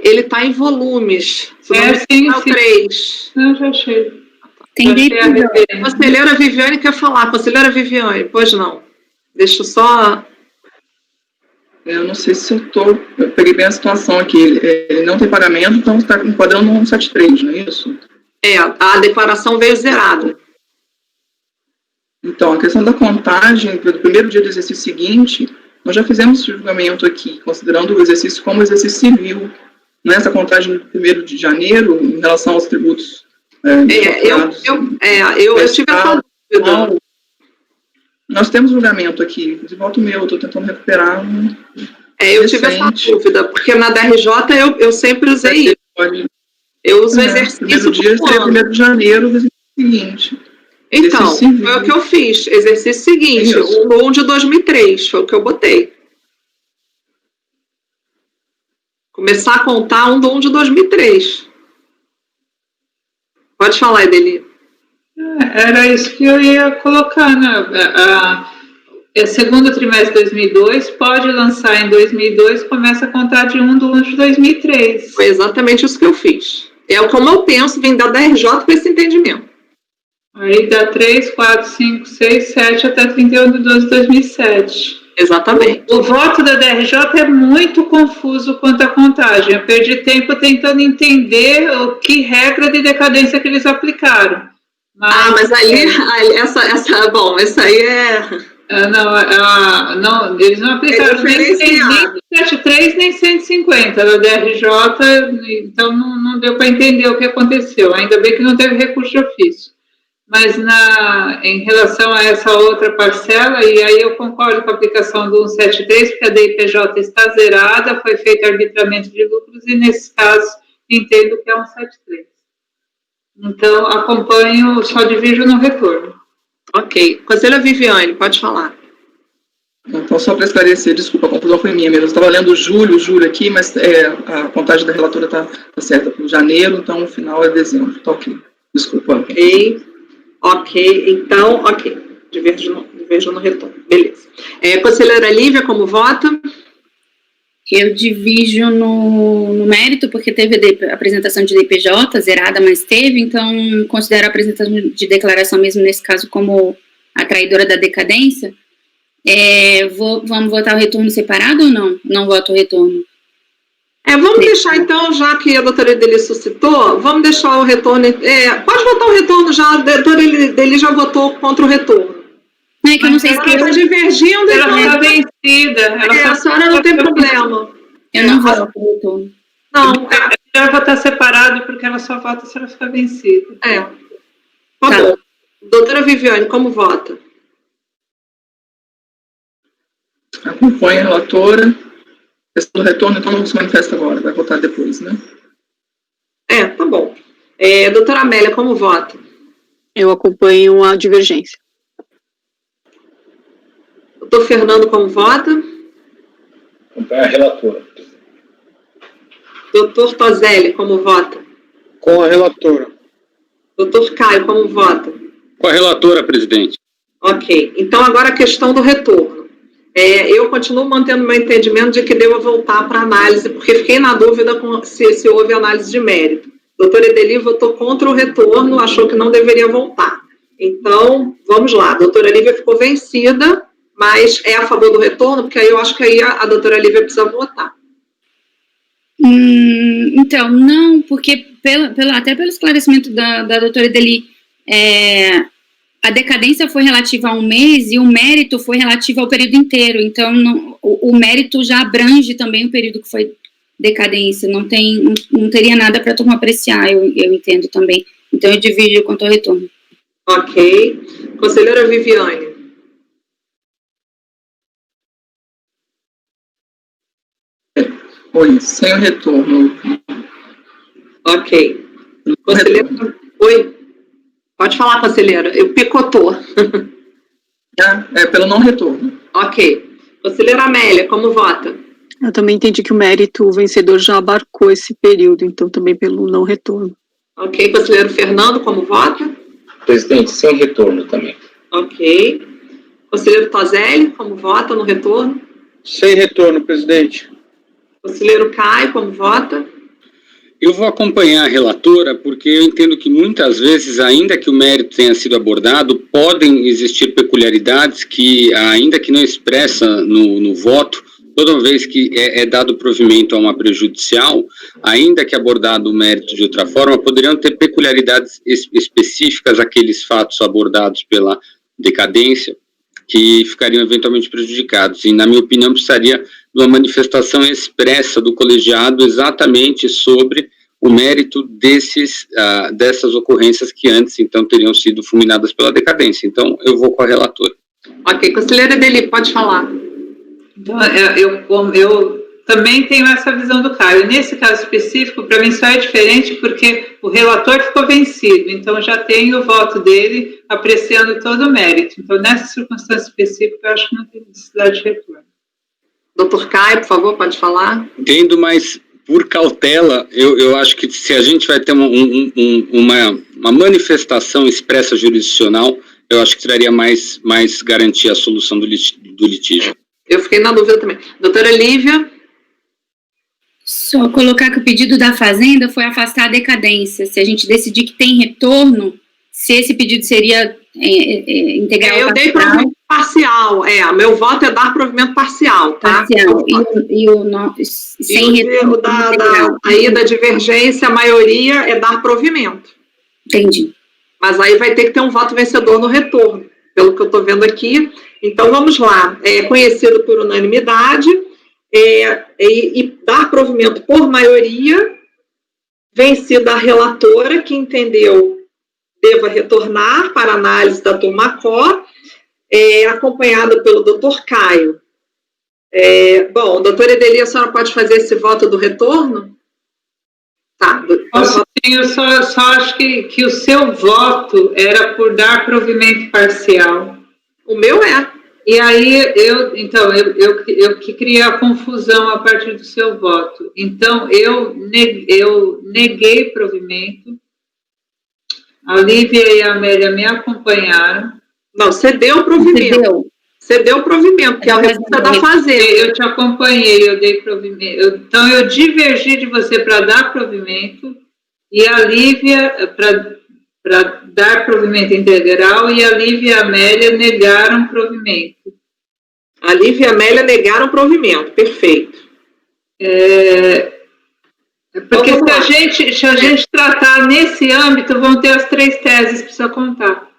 Ele está em volumes. Sim. 3. Não, já achei. Tem A conselheira Viviane quer falar. Conselheira Viviane, pois não. Deixa eu só... Eu não sei se eu peguei bem a situação aqui. Ele não tem pagamento, então está enquadrando no 173, não é isso? A declaração veio zerada. Então, a questão da contagem do primeiro dia do exercício seguinte, nós já fizemos esse julgamento aqui, considerando o exercício como exercício civil. Nessa contagem do 1º de janeiro, em relação aos tributos. Eu tive essa dúvida. Nós temos julgamento aqui, de volta meu, eu estou tentando recuperar. Eu tive essa dúvida, porque na DRJ eu sempre usei isso. Eu uso o exercício. Primeiro dia seria 1º de janeiro do exercício seguinte. Então, foi o que eu fiz. Exercício seguinte, o 1 de 2003, foi o que eu botei. Começar a contar 1 de 2003. Pode falar, Edeli. Era isso que eu ia colocar, né? Segundo trimestre de 2002, pode lançar em 2002, começa a contar de 1 de 2003. Foi exatamente isso que eu fiz. Como eu penso, vem da DRJ com esse entendimento. Aí dá 3, 4, 5, 6, 7 até 31 de 12 de 2007. Exatamente. O voto da DRJ é muito confuso quanto à contagem. Eu perdi tempo tentando entender que regra de decadência que eles aplicaram. Mas aí, essa aí não, eles não aplicaram nem 173 nem 150 da DRJ, então não deu para entender o que aconteceu. Ainda bem que não teve recurso de ofício. Mas em relação a essa outra parcela, e aí eu concordo com a aplicação do 173, porque a DIPJ está zerada, foi feito arbitramento de lucros, e nesse caso entendo que é 173. Então, acompanho, só divido no retorno. Ok. Conselheira Viviane, pode falar. Então, só para esclarecer, desculpa, a confusão foi minha mesmo. Eu estava lendo julho aqui, mas a contagem da relatora está certa para janeiro, então o final é dezembro. Tá ok. Desculpa. Ok, então, ok. Diverjo no retorno. Beleza. Conselheira Lívia, como vota? Eu divijo no mérito, porque teve a apresentação de DPJ, zerada, mas teve, então considero a apresentação de declaração mesmo nesse caso como a traidora da decadência. Vamos votar o retorno separado ou não? Não voto o retorno. Vamos deixar então, já que a doutora Edeli suscitou, vamos deixar o retorno... pode votar o retorno já, a doutora Edeli já votou contra o retorno. É que eu não sei se ela está divergindo, ela está vencida. A senhora não tem problema. Eu não voto o retorno. Não. É melhor votar separado, porque ela só vota se ela ficar vencida. Tá bom. Doutora Viviane, como vota? Acompanho a relatora. A questão do retorno, então, não se manifesta agora, vai votar depois, né? Tá bom. Doutora Amélia, como vota? Eu acompanho a divergência. Doutor Fernando, como vota? Acompanho a relatora. Doutor Toselli, como vota? Com a relatora. Doutor Caio, como vota? Com a relatora, presidente. Ok. Então, agora a questão do retorno. Eu continuo mantendo meu entendimento de que devo voltar para análise, porque fiquei na dúvida se houve análise de mérito. Doutora Edeli votou contra o retorno, achou que não deveria voltar. Então, vamos lá. A doutora Lívia ficou vencida, mas é a favor do retorno, porque aí eu acho que aí a doutora Lívia precisa votar. Então, não, porque até pelo esclarecimento da doutora Edeli, a decadência foi relativa a um mês e o mérito foi relativo ao período inteiro. Então, o mérito já abrange também o período que foi decadência. Não teria nada para a turma apreciar, eu entendo também. Então, eu divido quanto ao retorno. Ok. Conselheira Viviane. Oi, sem o retorno. Ok. Conselheira. Oi. Pode falar, conselheira. Eu picotou. Pelo não retorno. Ok. Conselheira Amélia, como vota? Eu também entendi que o mérito vencedor já abarcou esse período, então também pelo não retorno. Ok. Conselheiro Fernando, como vota? Presidente, sem retorno também. Ok. Conselheiro Toselli, como vota no retorno? Sem retorno, presidente. Conselheiro Caio, como vota? Eu vou acompanhar a relatora porque eu entendo que muitas vezes, ainda que o mérito tenha sido abordado, podem existir peculiaridades que, ainda que não expressa no voto, toda vez que é dado provimento a uma prejudicial, ainda que abordado o mérito de outra forma, poderiam ter peculiaridades específicas àqueles fatos abordados pela decadência que ficariam eventualmente prejudicados. E, na minha opinião, precisaria de uma manifestação expressa do colegiado exatamente sobre o mérito dessas ocorrências que antes, então, teriam sido fulminadas pela decadência. Então, eu vou com a relatora. Ok. Conselheira Edeli, pode falar. Então, eu também tenho essa visão do Caio. Nesse caso específico, para mim só é diferente porque o relator ficou vencido, então já tenho o voto dele apreciando todo o mérito. Então, nessa circunstância específica, eu acho que não tem necessidade de retorno. Doutor Caio, por favor, pode falar. Entendo, mas por cautela, eu acho que se a gente vai ter uma manifestação expressa jurisdicional, eu acho que traria mais garantia à solução do litígio. Eu fiquei na dúvida também. Doutora Lívia. Só colocar que o pedido da Fazenda foi afastar a decadência. Se a gente decidir que tem retorno, se esse pedido seria integral. Eu dei provimento parcial. Meu voto é dar provimento parcial, tá? Parcial. Sem retorno. Aí da divergência, a maioria é dar provimento. Entendi. Mas aí vai ter que ter um voto vencedor no retorno, pelo que eu estou vendo aqui. Então, vamos lá. É conhecido por unanimidade e dar provimento por maioria, vencida a relatora, que entendeu deva retornar para análise da turma Có, acompanhada pelo doutor Caio. Bom, doutora Edeli, a senhora pode fazer esse voto do retorno? Tá. Eu só acho que o seu voto era por dar provimento parcial. O meu é. E aí, eu que criei a confusão a partir do seu voto. Então, eu neguei provimento. A Lívia e a Amélia me acompanharam. Não, você deu provimento. Você deu provimento, que é a resposta da Fazenda. Eu te acompanhei, eu dei provimento. Então, eu divergi de você para dar provimento e a Lívia para dar provimento integral e a Lívia e a Amélia negaram provimento. A Lívia e a Amélia negaram provimento, perfeito. Porque se a gente tratar nesse âmbito, vão ter as 3 teses, precisa contar.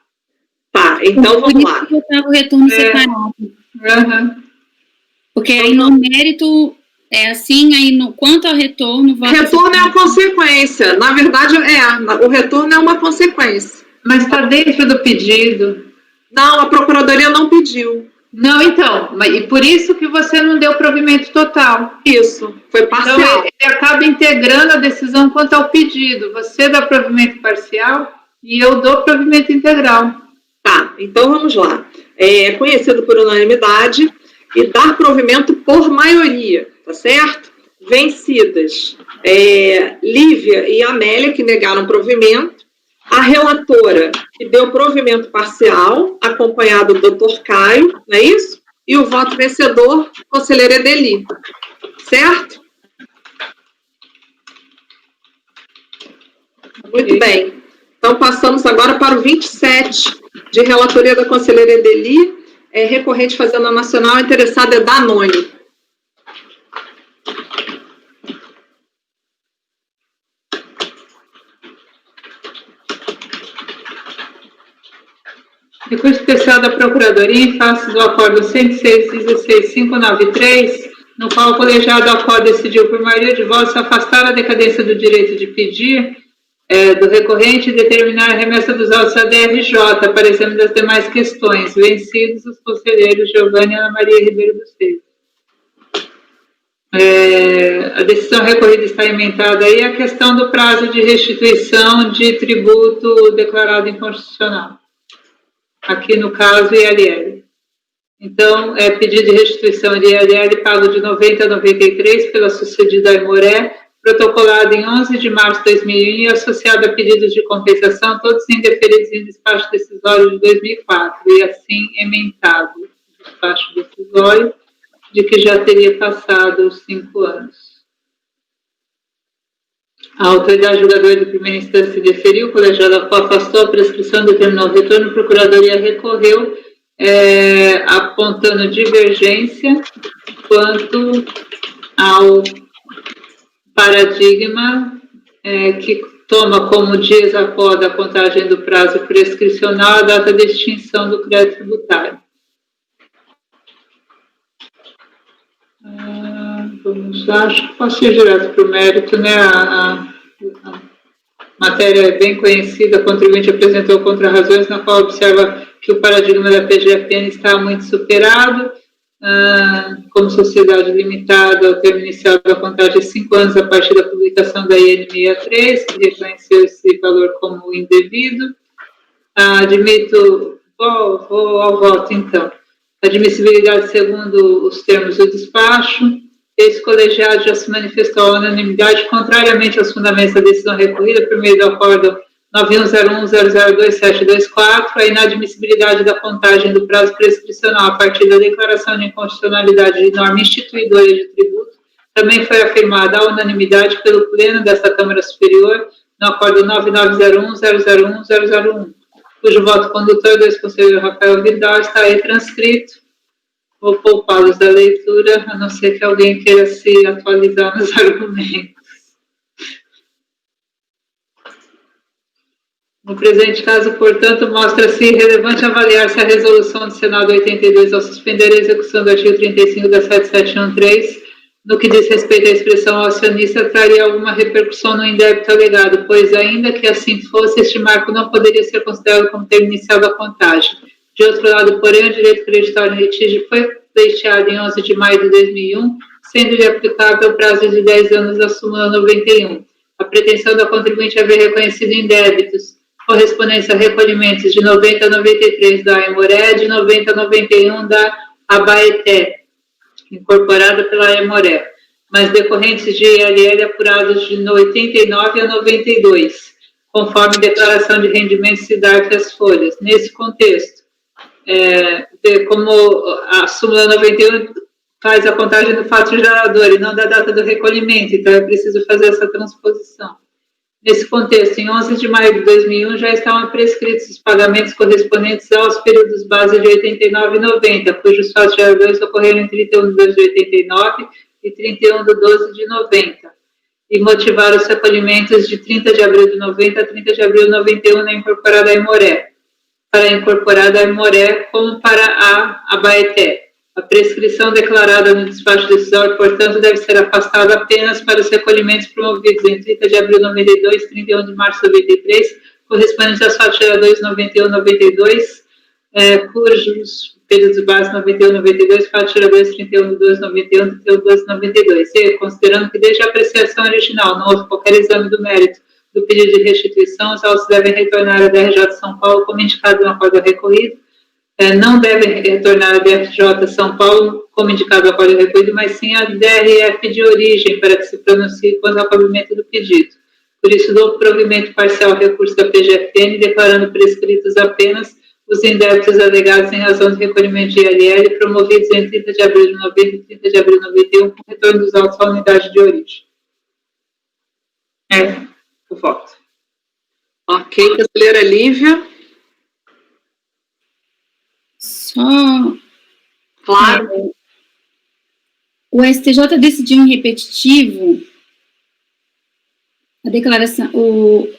Tá, então vamos lá. Por isso que eu trago o retorno separado. Uhum. Porque aí no mérito é assim, aí quanto ao retorno... Retorno é a consequência. Na verdade, o retorno é uma consequência. Mas está dentro do pedido. Não, a Procuradoria não pediu. Não, então, e por isso que você não deu provimento total. Isso, foi parcial. Então, ele acaba integrando a decisão quanto ao pedido. Você dá provimento parcial e eu dou provimento integral. Tá, então vamos lá. É conhecido por unanimidade e dar provimento por maioria, tá certo? Vencidas Lívia e Amélia, que negaram provimento, a relatora, que deu provimento parcial, acompanhado do Dr. Caio, não é isso? E o voto vencedor, conselheira Edeli, certo? Muito bem. Então, passamos agora para o 27, de relatoria da conselheira Edeli, recorrente Fazenda Nacional, interessada é Danone. Recurso especial da Procuradoria em face do Acordo 106.16.593, no qual o colegiado Acordo decidiu por maioria de votos afastar a decadência do direito de pedir do recorrente e determinar a remessa dos autos à DRJ para exame das demais questões, vencidos os conselheiros Giovanni e Ana Maria Ribeiro dos Reis. A decisão recorrida está emendada aí a questão do prazo de restituição de tributo declarado inconstitucional. Aqui no caso, ILL. Então, é pedido de restituição de ILL pago de 90 a 93 pela sucedida Aimoré, protocolado em 11 de março de 2001 e associado a pedidos de compensação, todos indeferidos em despacho decisório de 2004, e assim emendado o despacho decisório, de que já teria passado os 5 anos. A autoridade julgadora de primeira instância deferiu, o colegiado afastou a prescrição, determinou o retorno, a Procuradoria recorreu, apontando divergência quanto ao paradigma que toma como dias após a contagem do prazo prescricional a data de extinção do crédito tributário. Vamos lá, acho que posso ir direto para o mérito, né? A matéria é bem conhecida, a contribuinte apresentou contra-razões, na qual observa que o paradigma da PGFN está muito superado, como sociedade limitada ao termo inicial da contagem de 5 anos a partir da publicação da IN 63, que reconheceu esse valor como indevido. Admito, vou ao voto então. Admissibilidade segundo os termos do despacho. Esse colegiado já se manifestou à unanimidade, contrariamente aos fundamentos da decisão recorrida por meio do acordo 9101002724, a inadmissibilidade da contagem do prazo prescricional a partir da declaração de inconstitucionalidade de norma instituidora de tributo também foi afirmada à unanimidade pelo Pleno desta Câmara Superior no acordo 9901001001, cujo voto condutor do ex-conselheiro Rafael Vidal está aí transcrito. Vou poupá-los da leitura, a não ser que alguém queira se atualizar nos argumentos. No presente caso, portanto, mostra-se relevante avaliar se a resolução do Senado 82 ao suspender a execução do artigo 35 da 7713, no que diz respeito à expressão ao acionista, traria alguma repercussão no indébito alegado, pois, ainda que assim fosse, este marco não poderia ser considerado como termo inicial da contagem. De outro lado, porém, o direito creditório em litígio foi pleiteado em 11 de maio de 2001, sendo-lhe aplicável o prazo de 10 anos da súmula 91. A pretensão da contribuinte haver reconhecido em débitos correspondentes a recolhimentos de 90 a 93 da Aimoré, de 90 a 91 da Abaeté, incorporada pela Aimoré, mas decorrentes de ILL apurados de 89 a 92, conforme declaração de rendimentos e DARF às folhas. Nesse contexto, como a súmula 91 faz a contagem do fato gerador e não da data do recolhimento, então é preciso fazer essa transposição. Nesse contexto, em 11 de maio de 2001, já estavam prescritos os pagamentos correspondentes aos períodos base de 89 e 90, cujos fatos geradores ocorreram em 31 de 2 de 89 e 31 de 12 de 90, e motivaram os recolhimentos de 30 de abril de 90 a 30 de abril de 91 na incorporada Aimoré, para a incorporada Aimoré como para a Abaeté. A prescrição declarada no despacho decisório, portanto, deve ser afastada apenas para os recolhimentos promovidos em 30 de abril de 92 e 31 de março de 93, correspondentes aos fatos geradores 91 e 92, cujos períodos base 91, 92, fatura 2, 31, 2, 91, 31, 2, 92. E, considerando que desde a apreciação original não houve qualquer exame do mérito do pedido de restituição, os autos devem retornar à DRJ de São Paulo como indicado no acordo recorrido. Não devem retornar à DRJ São Paulo como indicado no acordo recorrido, mas sim à DRF de origem para que se pronuncie quanto ao cabimento do pedido. Por isso, dou provimento parcial ao recurso da PGFN, declarando prescritos apenas os indébitos alegados em razão do recolhimento de ILL promovidos em 30 de abril de 90 e 30 de abril de 91, com retorno dos autos à unidade de origem. O voto. Ok, conselheira Lívia. Só. Claro. O STJ decidiu em repetitivo a declaração. Eu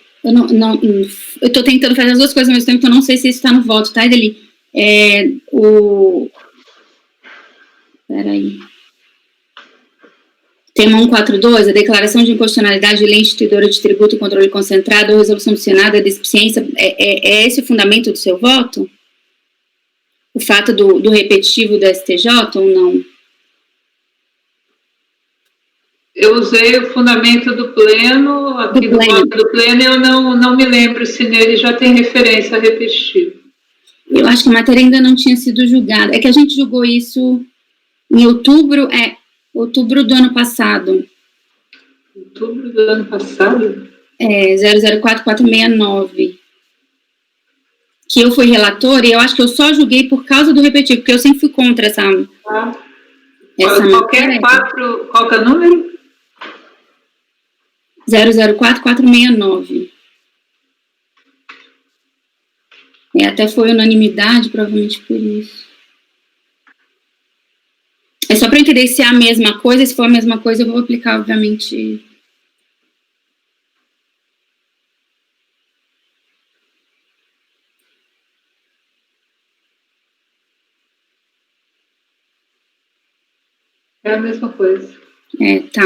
estou tentando fazer as duas coisas ao mesmo tempo, então não sei se isso está no voto, tá, Edeli? Peraí. Tema 142, a declaração de inconstitucionalidade de lei instituidora de tributo e controle concentrado ou resolução do Senado da deficiência, é esse o fundamento do seu voto? O fato do repetitivo do STJ ou não? Eu usei o fundamento do pleno, aqui do voto do pleno, eu não me lembro se nele já tem referência a repetitivo. Eu acho que a matéria ainda não tinha sido julgada. É que a gente julgou isso em outubro do ano passado. Outubro do ano passado? 004469. Que eu fui relatora e eu acho que eu só julguei por causa do repetitivo, porque eu sempre fui contra essa qualquer qual que é o número? 004469. Até foi unanimidade, provavelmente por isso. É só para entender se é a mesma coisa, se for a mesma coisa, eu vou aplicar, obviamente. É a mesma coisa. Tá.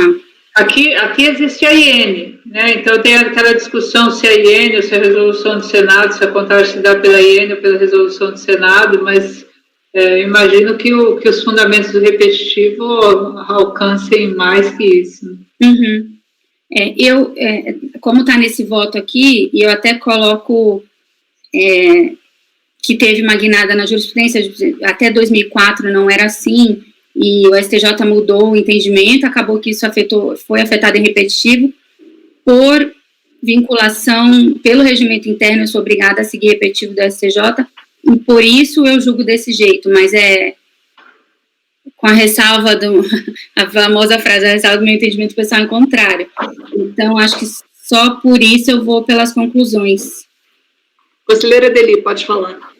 Aqui existe a IN, né? Então tem aquela discussão se é IN ou se é resolução do Senado, se a contagem se dá pela IN ou pela resolução do Senado, mas imagino que os fundamentos do repetitivo alcancem mais que isso. Uhum. Como está nesse voto aqui, e eu até coloco que teve uma guinada na jurisprudência, até 2004 não era assim, e o STJ mudou o entendimento, acabou que isso foi afetado em repetitivo, por vinculação pelo regimento interno, eu sou obrigada a seguir repetitivo do STJ, e por isso eu julgo desse jeito, mas com a ressalva a famosa frase, a ressalva do meu entendimento pessoal em contrário. Então, acho que só por isso eu vou pelas conclusões. Conselheira Edeli, pode falar.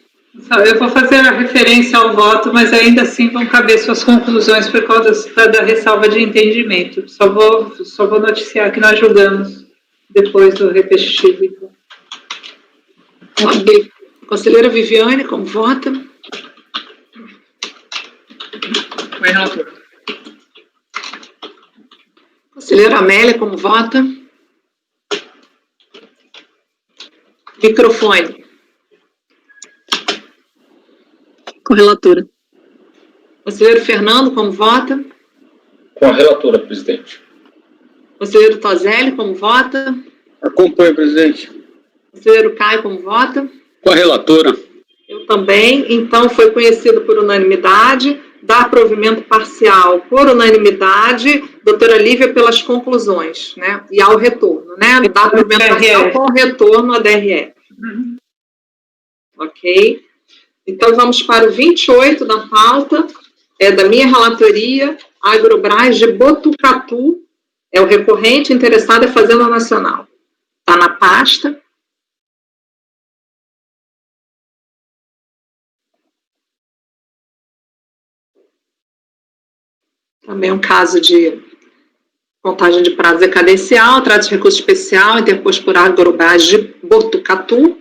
Eu vou fazer a referência ao voto, mas ainda assim vão caber suas conclusões por causa da ressalva de entendimento. Só vou noticiar que nós julgamos depois do repetitivo. Então. Ok. Conselheira Viviane, como vota? Oi, relator. Conselheira Amélia, como vota? Microfone. Com a relatora. Conselheiro Fernando, como vota? Com a relatora, presidente. Conselheiro Tozelli, como vota? Acompanho, presidente. Conselheiro Caio, como vota? Com a relatora. Eu também. Então, foi conhecido por unanimidade. Dá provimento parcial por unanimidade. Doutora Lívia, pelas conclusões, né? E ao retorno, né? Dá provimento parcial com retorno à DRE. Ok? Então, vamos para o 28 da pauta, da minha relatoria, Agrobras de Botucatu, o recorrente interessado é Fazenda Nacional. Está na pasta. Também um caso de contagem de prazo decadencial, trata de recurso especial interposto por Agrobras de Botucatu,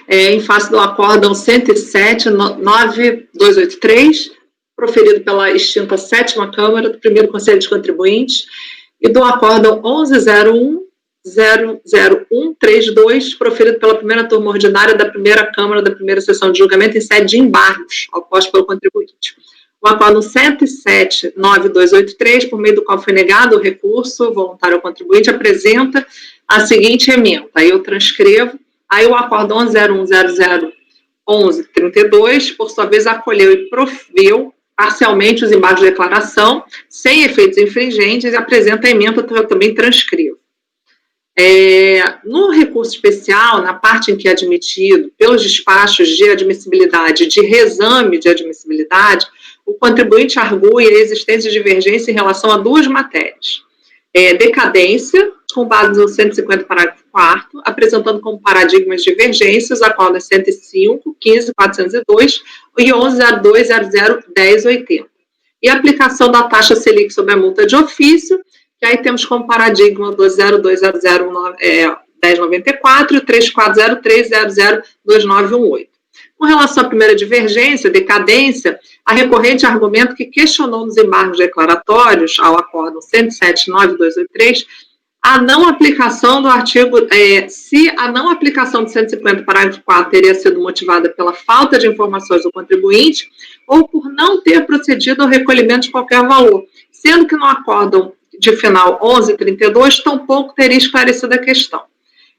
em face do acórdão 107.9283, proferido pela extinta 7ª Câmara do 1º Conselho de Contribuintes, e do acórdão 1101 00132, proferido pela primeira turma ordinária da primeira Câmara da primeira sessão de julgamento em sede de embargos, oposto pelo contribuinte. O acórdão 107.9283, por meio do qual foi negado o recurso voluntário ao contribuinte, apresenta a seguinte emenda. Aí eu transcrevo. Aí o acórdão 01001132, por sua vez, acolheu e proveu parcialmente os embargos de declaração, sem efeitos infringentes, e apresenta a emenda que eu também transcrevo. No recurso especial, na parte em que é admitido pelos despachos de admissibilidade, de reexame de admissibilidade, o contribuinte argui a existência de divergência em relação a duas matérias. Decadência, com base no 150, parágrafo 4º, apresentando como paradigmas divergências a qual é 105, 15, 402 e 1102001080. E a aplicação da taxa Selic sobre a multa de ofício, que aí temos como paradigma do 02001094 e 3403002918. Com relação à primeira divergência, decadência, a recorrente argumenta que questionou nos embargos declaratórios ao acórdão 107.9283 a não aplicação do artigo, se a não aplicação do 150, parágrafo 4 teria sido motivada pela falta de informações do contribuinte ou por não ter procedido ao recolhimento de qualquer valor, sendo que no acórdão de final 1132 tampouco teria esclarecido a questão.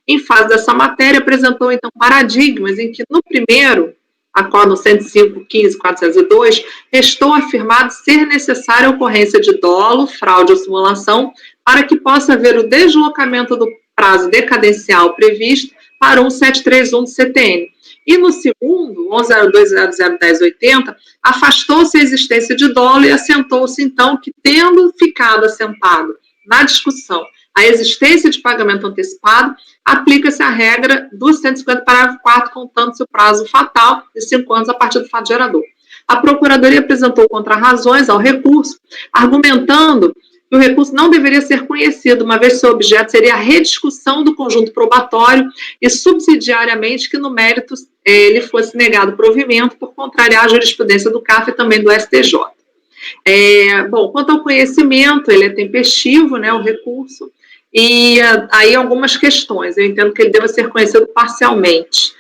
Em face dessa matéria, apresentou, então, paradigmas em que, no primeiro, acórdão 105, 15, 402, restou afirmado ser necessária a ocorrência de dolo, fraude ou simulação para que possa haver o deslocamento do prazo decadencial previsto para 1731 do CTN. E no segundo, 1102001080, afastou-se a existência de dolo e assentou-se, então, que, tendo ficado assentado na discussão a existência de pagamento antecipado, aplica-se a regra do 150, parágrafo 4º, contando-se o prazo fatal de 5 anos a partir do fato gerador. A Procuradoria apresentou contrarrazões ao recurso, argumentando que o recurso não deveria ser conhecido, uma vez que seu objeto seria a rediscussão do conjunto probatório e, subsidiariamente, que no mérito ele fosse negado provimento por contrariar a jurisprudência do CAF e também do STJ. Bom, quanto ao conhecimento, ele é tempestivo, né, o recurso, e aí algumas questões. Eu entendo que ele deva ser conhecido parcialmente.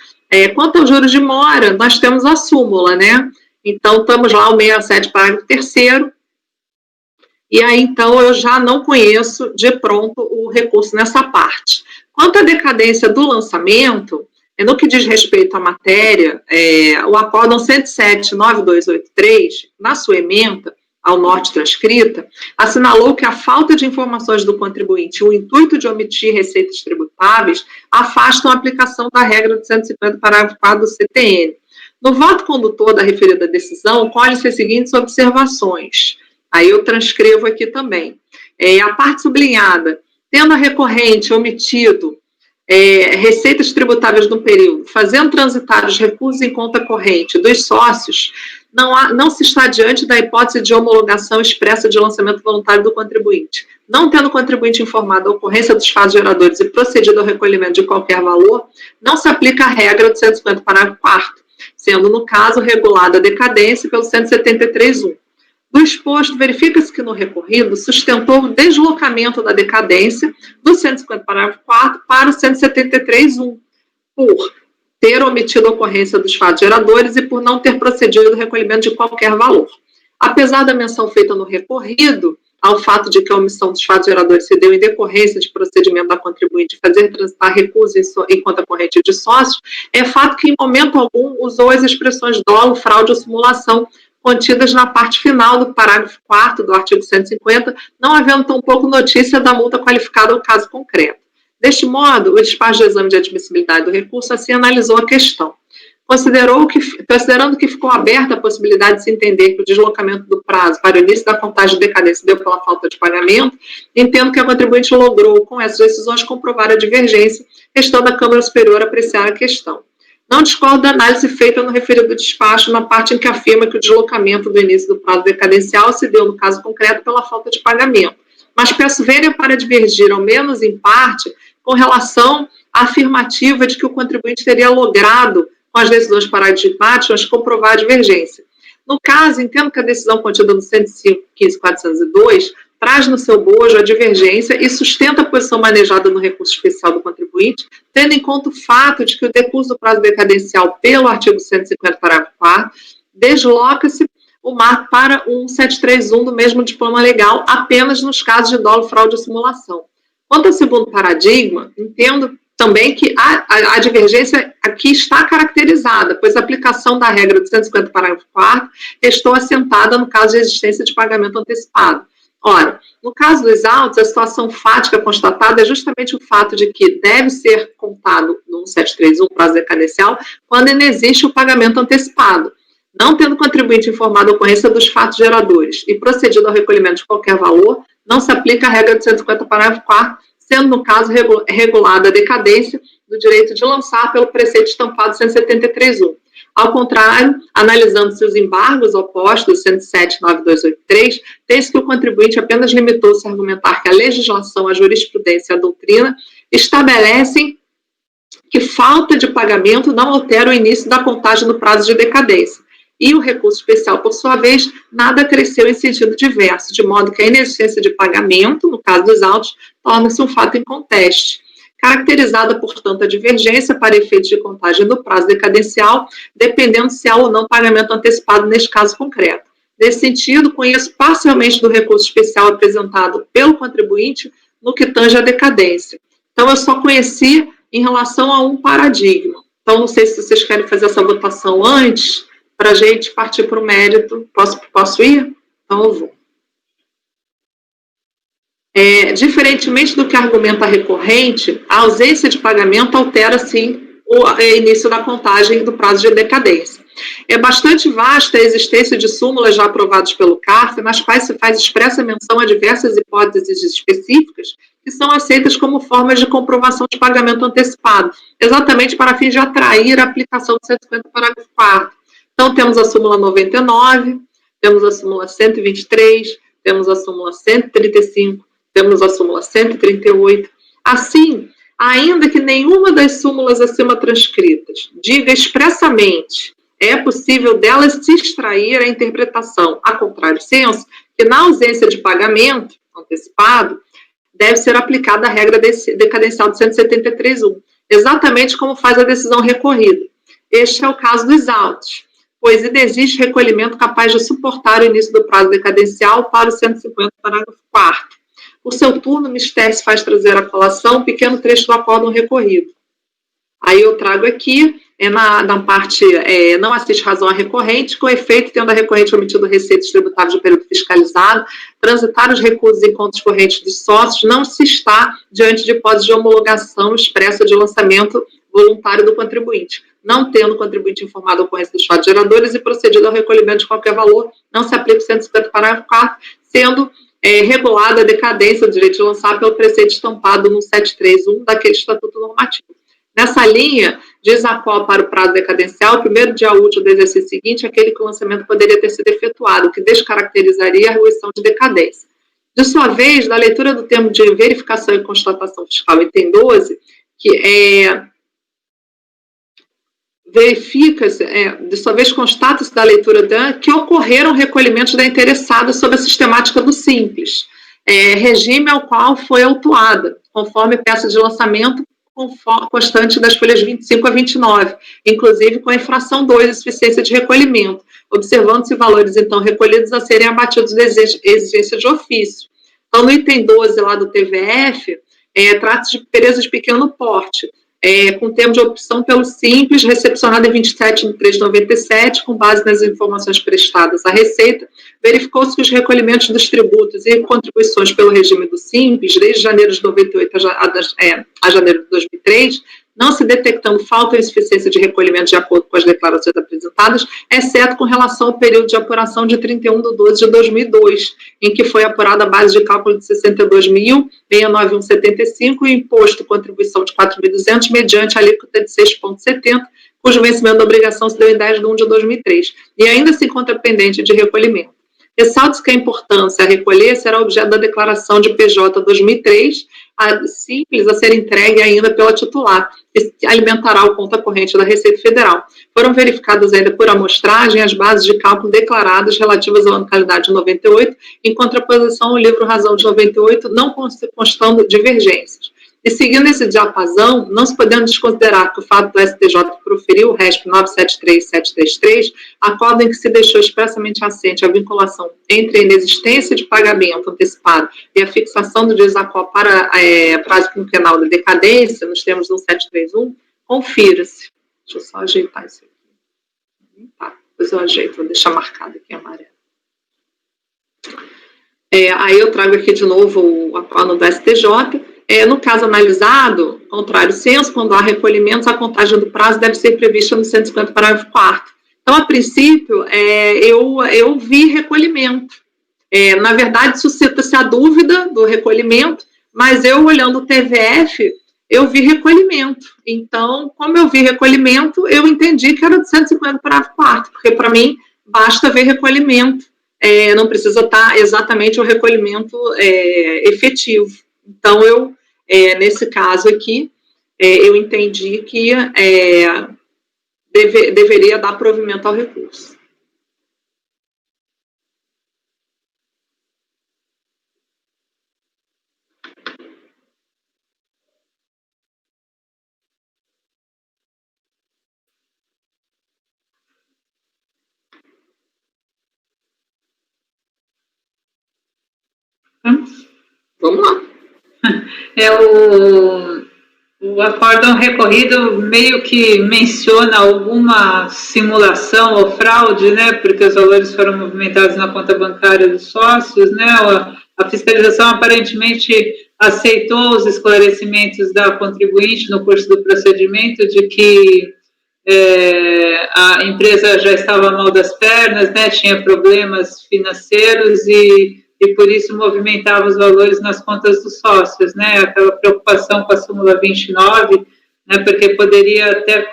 Quanto ao juros de mora, nós temos a súmula, né? Então, estamos lá, o 67, parágrafo 3º, e aí, então, eu já não conheço de pronto o recurso nessa parte. Quanto à decadência do lançamento, no que diz respeito à matéria, o acórdão 107.9283, na sua ementa, ao norte transcrita, assinalou que a falta de informações do contribuinte e o intuito de omitir receitas tributáveis afastam a aplicação da regra do 150, parágrafo 4 do CTN. No voto condutor da referida decisão, colhem-se as seguintes observações. Aí eu transcrevo aqui também. A parte sublinhada, tendo a recorrente omitido receitas tributáveis no período, fazendo transitar os recursos em conta corrente dos sócios, não se está diante da hipótese de homologação expressa de lançamento voluntário do contribuinte. Não tendo o contribuinte informado a ocorrência dos fatos geradores e procedido ao recolhimento de qualquer valor, não se aplica a regra do 150, parágrafo 4º, sendo, no caso, regulada a decadência pelo 173.1. Do exposto, verifica-se que no recorrido sustentou o deslocamento da decadência do 150, parágrafo 4 para o 173.1, por ter omitido a ocorrência dos fatos geradores e por não ter procedido ao recolhimento de qualquer valor. Apesar da menção feita no recorrido ao fato de que a omissão dos fatos geradores se deu em decorrência de procedimento da contribuinte de fazer transitar recursos em conta corrente de sócios, é fato que em momento algum usou as expressões dolo, fraude ou simulação contidas na parte final do parágrafo 4º do artigo 150, não havendo tampouco notícia da multa qualificada ao caso concreto. Deste modo, o despacho de exame de admissibilidade do recurso assim analisou a questão. Considerando que ficou aberta a possibilidade de se entender que o deslocamento do prazo para o início da contagem de decadência deu pela falta de pagamento, entendo que a contribuinte logrou, com essas decisões, comprovar a divergência, restando a Câmara Superior apreciar a questão. Não discordo da análise feita no referido despacho na parte em que afirma que o deslocamento do início do prazo decadencial se deu, no caso concreto, pela falta de pagamento. Mas peço vênia para divergir, ao menos em parte, com relação à afirmativa de que o contribuinte teria logrado, com as decisões paradigmáticas, comprovar a divergência. No caso, entendo que a decisão contida no 105.15.402 traz no seu bojo a divergência e sustenta a posição manejada no recurso especial do contribuinte, tendo em conta o fato de que o decurso do prazo decadencial pelo artigo 150, parágrafo 4º, desloca-se o marco para o 1731 do mesmo diploma legal apenas nos casos de dolo, fraude ou simulação. Quanto ao segundo paradigma, entendo também que a divergência aqui está caracterizada, pois a aplicação da regra do 150, parágrafo 4º, restou assentada no caso de existência de pagamento antecipado. Ora, no caso dos autos, a situação fática constatada é justamente o fato de que deve ser contado no 1731, prazo decadencial, quando ainda existe o pagamento antecipado. Não tendo o contribuinte informado a ocorrência dos fatos geradores e procedido ao recolhimento de qualquer valor, não se aplica a regra do 150, parágrafo 4º, sendo, no caso, regulada a decadência do direito de lançar pelo preceito estampado 173.1. Ao contrário, analisando-se os embargos opostos, 107.9283, tem-se que o contribuinte apenas limitou-se a argumentar que a legislação, a jurisprudência e a doutrina estabelecem que falta de pagamento não altera o início da contagem do prazo de decadência. E o recurso especial, por sua vez, nada cresceu em sentido diverso, de modo que a inexistência de pagamento, no caso dos autos, torna-se um fato inconteste. Caracterizada, portanto, a divergência para efeitos de contagem do prazo decadencial, dependendo se há ou não pagamento antecipado neste caso concreto. Nesse sentido, conheço parcialmente do recurso especial apresentado pelo contribuinte no que tange à decadência. Então, eu só conheci em relação a um paradigma. Então, não sei se vocês querem fazer essa votação antes, para a gente partir para o mérito. Posso ir? Então, eu vou. Diferentemente do que argumenta a recorrente, a ausência de pagamento altera, sim, o início da contagem do prazo de decadência. É bastante vasta a existência de súmulas já aprovadas pelo CARF, nas quais se faz expressa menção a diversas hipóteses específicas que são aceitas como formas de comprovação de pagamento antecipado, exatamente para fins de atrair a aplicação do 150, parágrafo 4º. Então, temos a súmula 99, temos a súmula 123, temos a súmula 135, temos a súmula 138. Assim, ainda que nenhuma das súmulas acima transcritas diga expressamente é possível delas se extrair a interpretação, a contrário senso, que na ausência de pagamento antecipado, deve ser aplicada a regra decadencial de 173.1, exatamente como faz a decisão recorrida. Este é o caso dos autos, pois ainda existe recolhimento capaz de suportar o início do prazo decadencial para o 150, parágrafo 4º. Por seu turno, o Ministério se faz trazer à colação um pequeno trecho do acórdão recorrido. Aí eu trago aqui, na parte não assiste razão à recorrente, com efeito, tendo a recorrente omitido receitas tributáveis do período fiscalizado, transitar os recursos em contas correntes dos sócios, não se está diante de hipótese de homologação expressa de lançamento voluntário do contribuinte. Não tendo o contribuinte informado a ocorrência dos fatos geradores e procedido ao recolhimento de qualquer valor, não se aplica o 150, parágrafo 4º, sendo regulada a decadência do direito de lançar pelo preceito estampado no 731 daquele estatuto normativo. Nessa linha, diz a qual para o prazo decadencial, o primeiro dia útil do exercício seguinte é aquele que o lançamento poderia ter sido efetuado, o que descaracterizaria a arguição de decadência. De sua vez, da leitura do termo de verificação e constatação fiscal, item 12, que verifica-se, de sua vez constata-se da leitura que ocorreram recolhimentos da interessada sob a sistemática do simples, regime ao qual foi autuada, conforme peça de lançamento constante das folhas 25 a 29, inclusive com a infração 2, insuficiência de recolhimento, observando-se valores, então, recolhidos a serem abatidos da exigência de ofício. Então, no item 12 lá do TVF, trata-se de empresas de pequeno porte, com termo de opção pelo Simples, recepcionado em 27/3/97, com base nas informações prestadas à Receita, verificou-se que os recolhimentos dos tributos e contribuições pelo regime do Simples, desde janeiro de 98 a janeiro de 2003, não se detectando falta ou insuficiência de recolhimento de acordo com as declarações apresentadas, exceto com relação ao período de apuração de 31/12/2002, em que foi apurada a base de cálculo de 62.691,75 e imposto contribuição de 4.200 mediante a alíquota de 6,70, cujo vencimento da obrigação se deu em 10/1/2003, e ainda se encontra pendente de recolhimento. Ressalta-se que a importância a recolher será objeto da declaração de PJ 2003, simples a ser entregue ainda pela titular, que alimentará o conta corrente da Receita Federal. Foram verificadas ainda por amostragem as bases de cálculo declaradas relativas à anualidade de 98, em contraposição ao livro Razão de 98, não constando divergências. E seguindo esse diapasão, não se podendo desconsiderar que o fato do STJ proferir o RESP 973-733, acordo em que se deixou expressamente assente a vinculação entre a inexistência de pagamento antecipado e a fixação do desacordo para prazo quinquenal da decadência, nos termos do 731, confira-se. Deixa eu só ajeitar isso aqui. Tá, depois eu ajeito, vou deixar marcado aqui amarelo. Aí eu trago aqui de novo o acordo do STJ. No caso analisado, contrário senso, quando há recolhimentos, a contagem do prazo deve ser prevista no 150, parágrafo 4º. Então, a princípio, eu vi recolhimento. Na verdade, suscita-se a dúvida do recolhimento, mas eu, olhando o TVF, eu vi recolhimento. Então, como eu vi recolhimento, eu entendi que era do 150, parágrafo 4º, porque, para mim, basta ver recolhimento. Não precisa estar exatamente o recolhimento efetivo. Então, nesse caso aqui, eu entendi que deveria dar provimento ao recurso. Vamos lá. O acórdão recorrido meio que menciona alguma simulação ou fraude, né, porque os valores foram movimentados na conta bancária dos sócios, né, a fiscalização aparentemente aceitou os esclarecimentos da contribuinte no curso do procedimento de que a empresa já estava mal das pernas, né, tinha problemas financeiros e por isso movimentava os valores nas contas dos sócios, né, aquela preocupação com a súmula 29, né, porque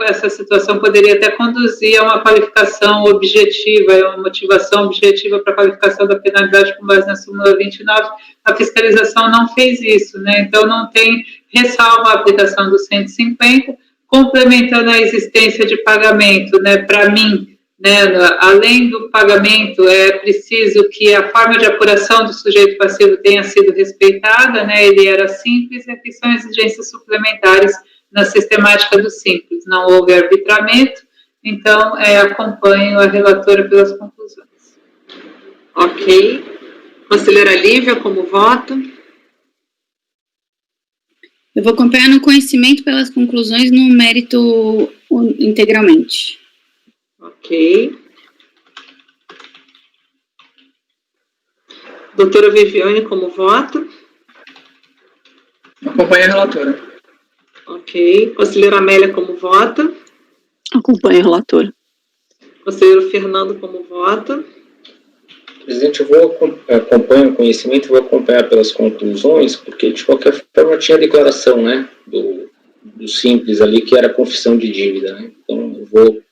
essa situação poderia até conduzir a uma qualificação objetiva, uma motivação objetiva para a qualificação da penalidade com base na súmula 29, a fiscalização não fez isso, né, então não tem ressalva a aplicação do 150, complementando a existência de pagamento, né, para mim, né, além do pagamento, é preciso que a forma de apuração do sujeito passivo tenha sido respeitada, né, ele era simples, e aqui são exigências suplementares na sistemática do simples, não houve arbitramento, então acompanho a relatora pelas conclusões. Ok. Conselheira Lívia, como voto? Eu vou acompanhar no conhecimento pelas conclusões, no mérito integralmente. Ok. Doutora Viviane, como voto? Acompanha a relatora. Ok. Conselheira Amélia, como vota? Acompanha a relatora. Conselheiro Fernando, como vota? Presidente, eu vou acompanhar o conhecimento, vou acompanhar pelas conclusões, porque de qualquer forma tinha a declaração, né, do simples ali, que era confissão de dívida, né? Então eu vou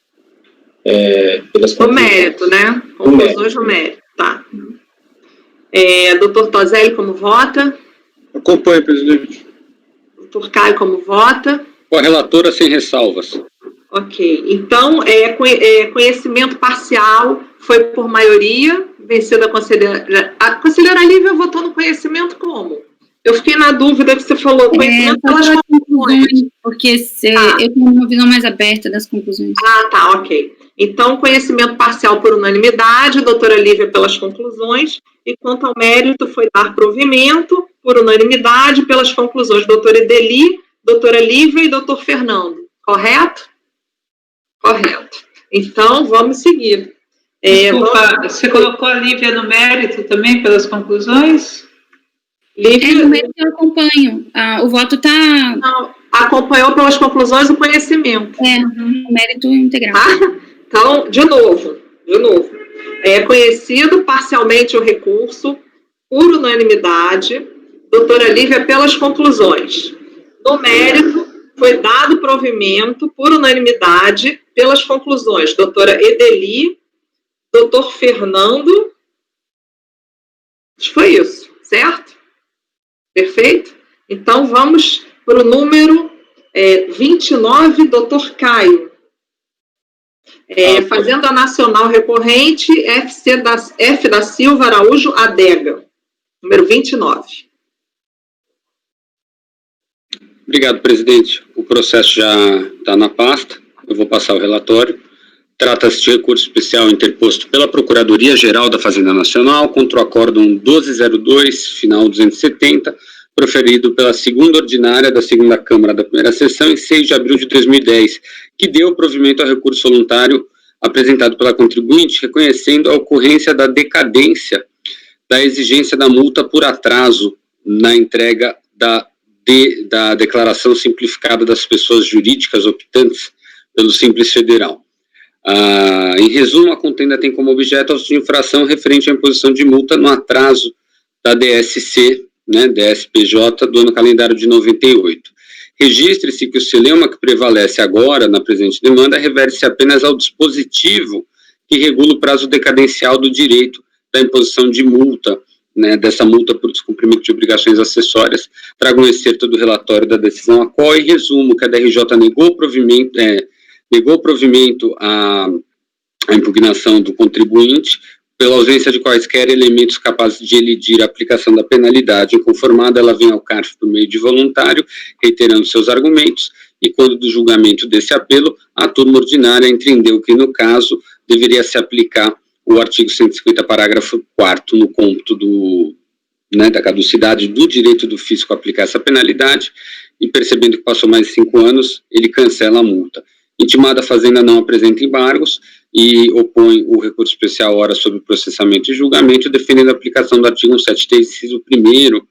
pelas conclusões. O mérito, né? Conclusões do mérito, tá. Doutor Toselli, como vota? Acompanho, presidente. Doutor Caio, como vota? Com a relatora sem ressalvas. Ok. Então, conhecimento parcial foi por maioria, vencida a conselheira. A conselheira Lívia votou no conhecimento como? Eu fiquei na dúvida que você falou, conhecimento pelas conclusões. Porque eu tenho uma visão mais aberta das conclusões. Ah, tá, ok. Então, conhecimento parcial por unanimidade, doutora Lívia pelas conclusões, e quanto ao mérito foi dar provimento por unanimidade pelas conclusões, doutora Edeli, doutora Lívia e doutor Fernando. Correto? Correto. Então, vamos seguir. Desculpa, você colocou a Lívia no mérito também pelas conclusões? Lívia, no mérito eu acompanho. O voto está... Não, acompanhou pelas conclusões o conhecimento. O mérito integral. Então, de novo. Conhecido parcialmente o recurso, por unanimidade, doutora Lívia pelas conclusões. No mérito, foi dado provimento, por unanimidade, pelas conclusões. Doutora Edeli, doutor Fernando, acho que foi isso, certo? Perfeito? Então, vamos para o número 29, doutor Caio. Fazenda Nacional Recorrente, F da Silva Araújo Adega, número 29. Obrigado, presidente. O processo já está na pasta, eu vou passar o relatório. Trata-se de recurso especial interposto pela Procuradoria-Geral da Fazenda Nacional contra o acórdão 1202, final 270, proferido pela segunda ordinária da segunda Câmara da primeira sessão em 6 de abril de 2010, que deu provimento ao recurso voluntário apresentado pela contribuinte, reconhecendo a ocorrência da decadência da exigência da multa por atraso na entrega da declaração simplificada das pessoas jurídicas optantes pelo Simples Federal. Em resumo, a contenda tem como objeto a de infração referente à imposição de multa no atraso da DSC, DSPJ, do ano calendário de 98. Registre-se que o celeuma que prevalece agora na presente demanda refere-se apenas ao dispositivo que regula o prazo decadencial do direito da imposição de multa, dessa multa por descumprimento de obrigações acessórias. Trago um excerto do relatório da decisão, a qual, em resumo, que a DRJ negou provimento à impugnação do contribuinte pela ausência de quaisquer elementos capazes de elidir a aplicação da penalidade. Inconformada, ela vem ao CARF por meio de voluntário, reiterando seus argumentos, e quando do julgamento desse apelo, a turma ordinária entendeu que, no caso, deveria se aplicar o artigo 150, parágrafo 4º, no cômputo da caducidade do direito do fisco a aplicar essa penalidade, e percebendo que passou mais de 5 anos, ele cancela a multa. Intimada, a Fazenda não apresenta embargos e opõe o recurso especial ora sobre processamento e julgamento, defendendo a aplicação do artigo 173, inciso 1º,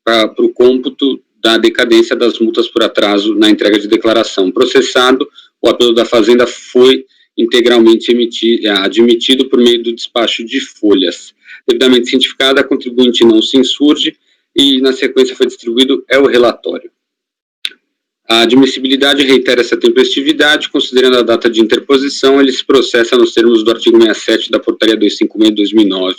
para o cômputo da decadência das multas por atraso na entrega de declaração. Processado, o apelo da Fazenda foi integralmente admitido por meio do despacho de folhas. Devidamente cientificada, a contribuinte não se insurge e, na sequência, foi distribuído o relatório. A admissibilidade reitera essa tempestividade, considerando a data de interposição, ele se processa nos termos do artigo 67 da Portaria 256 de 2009.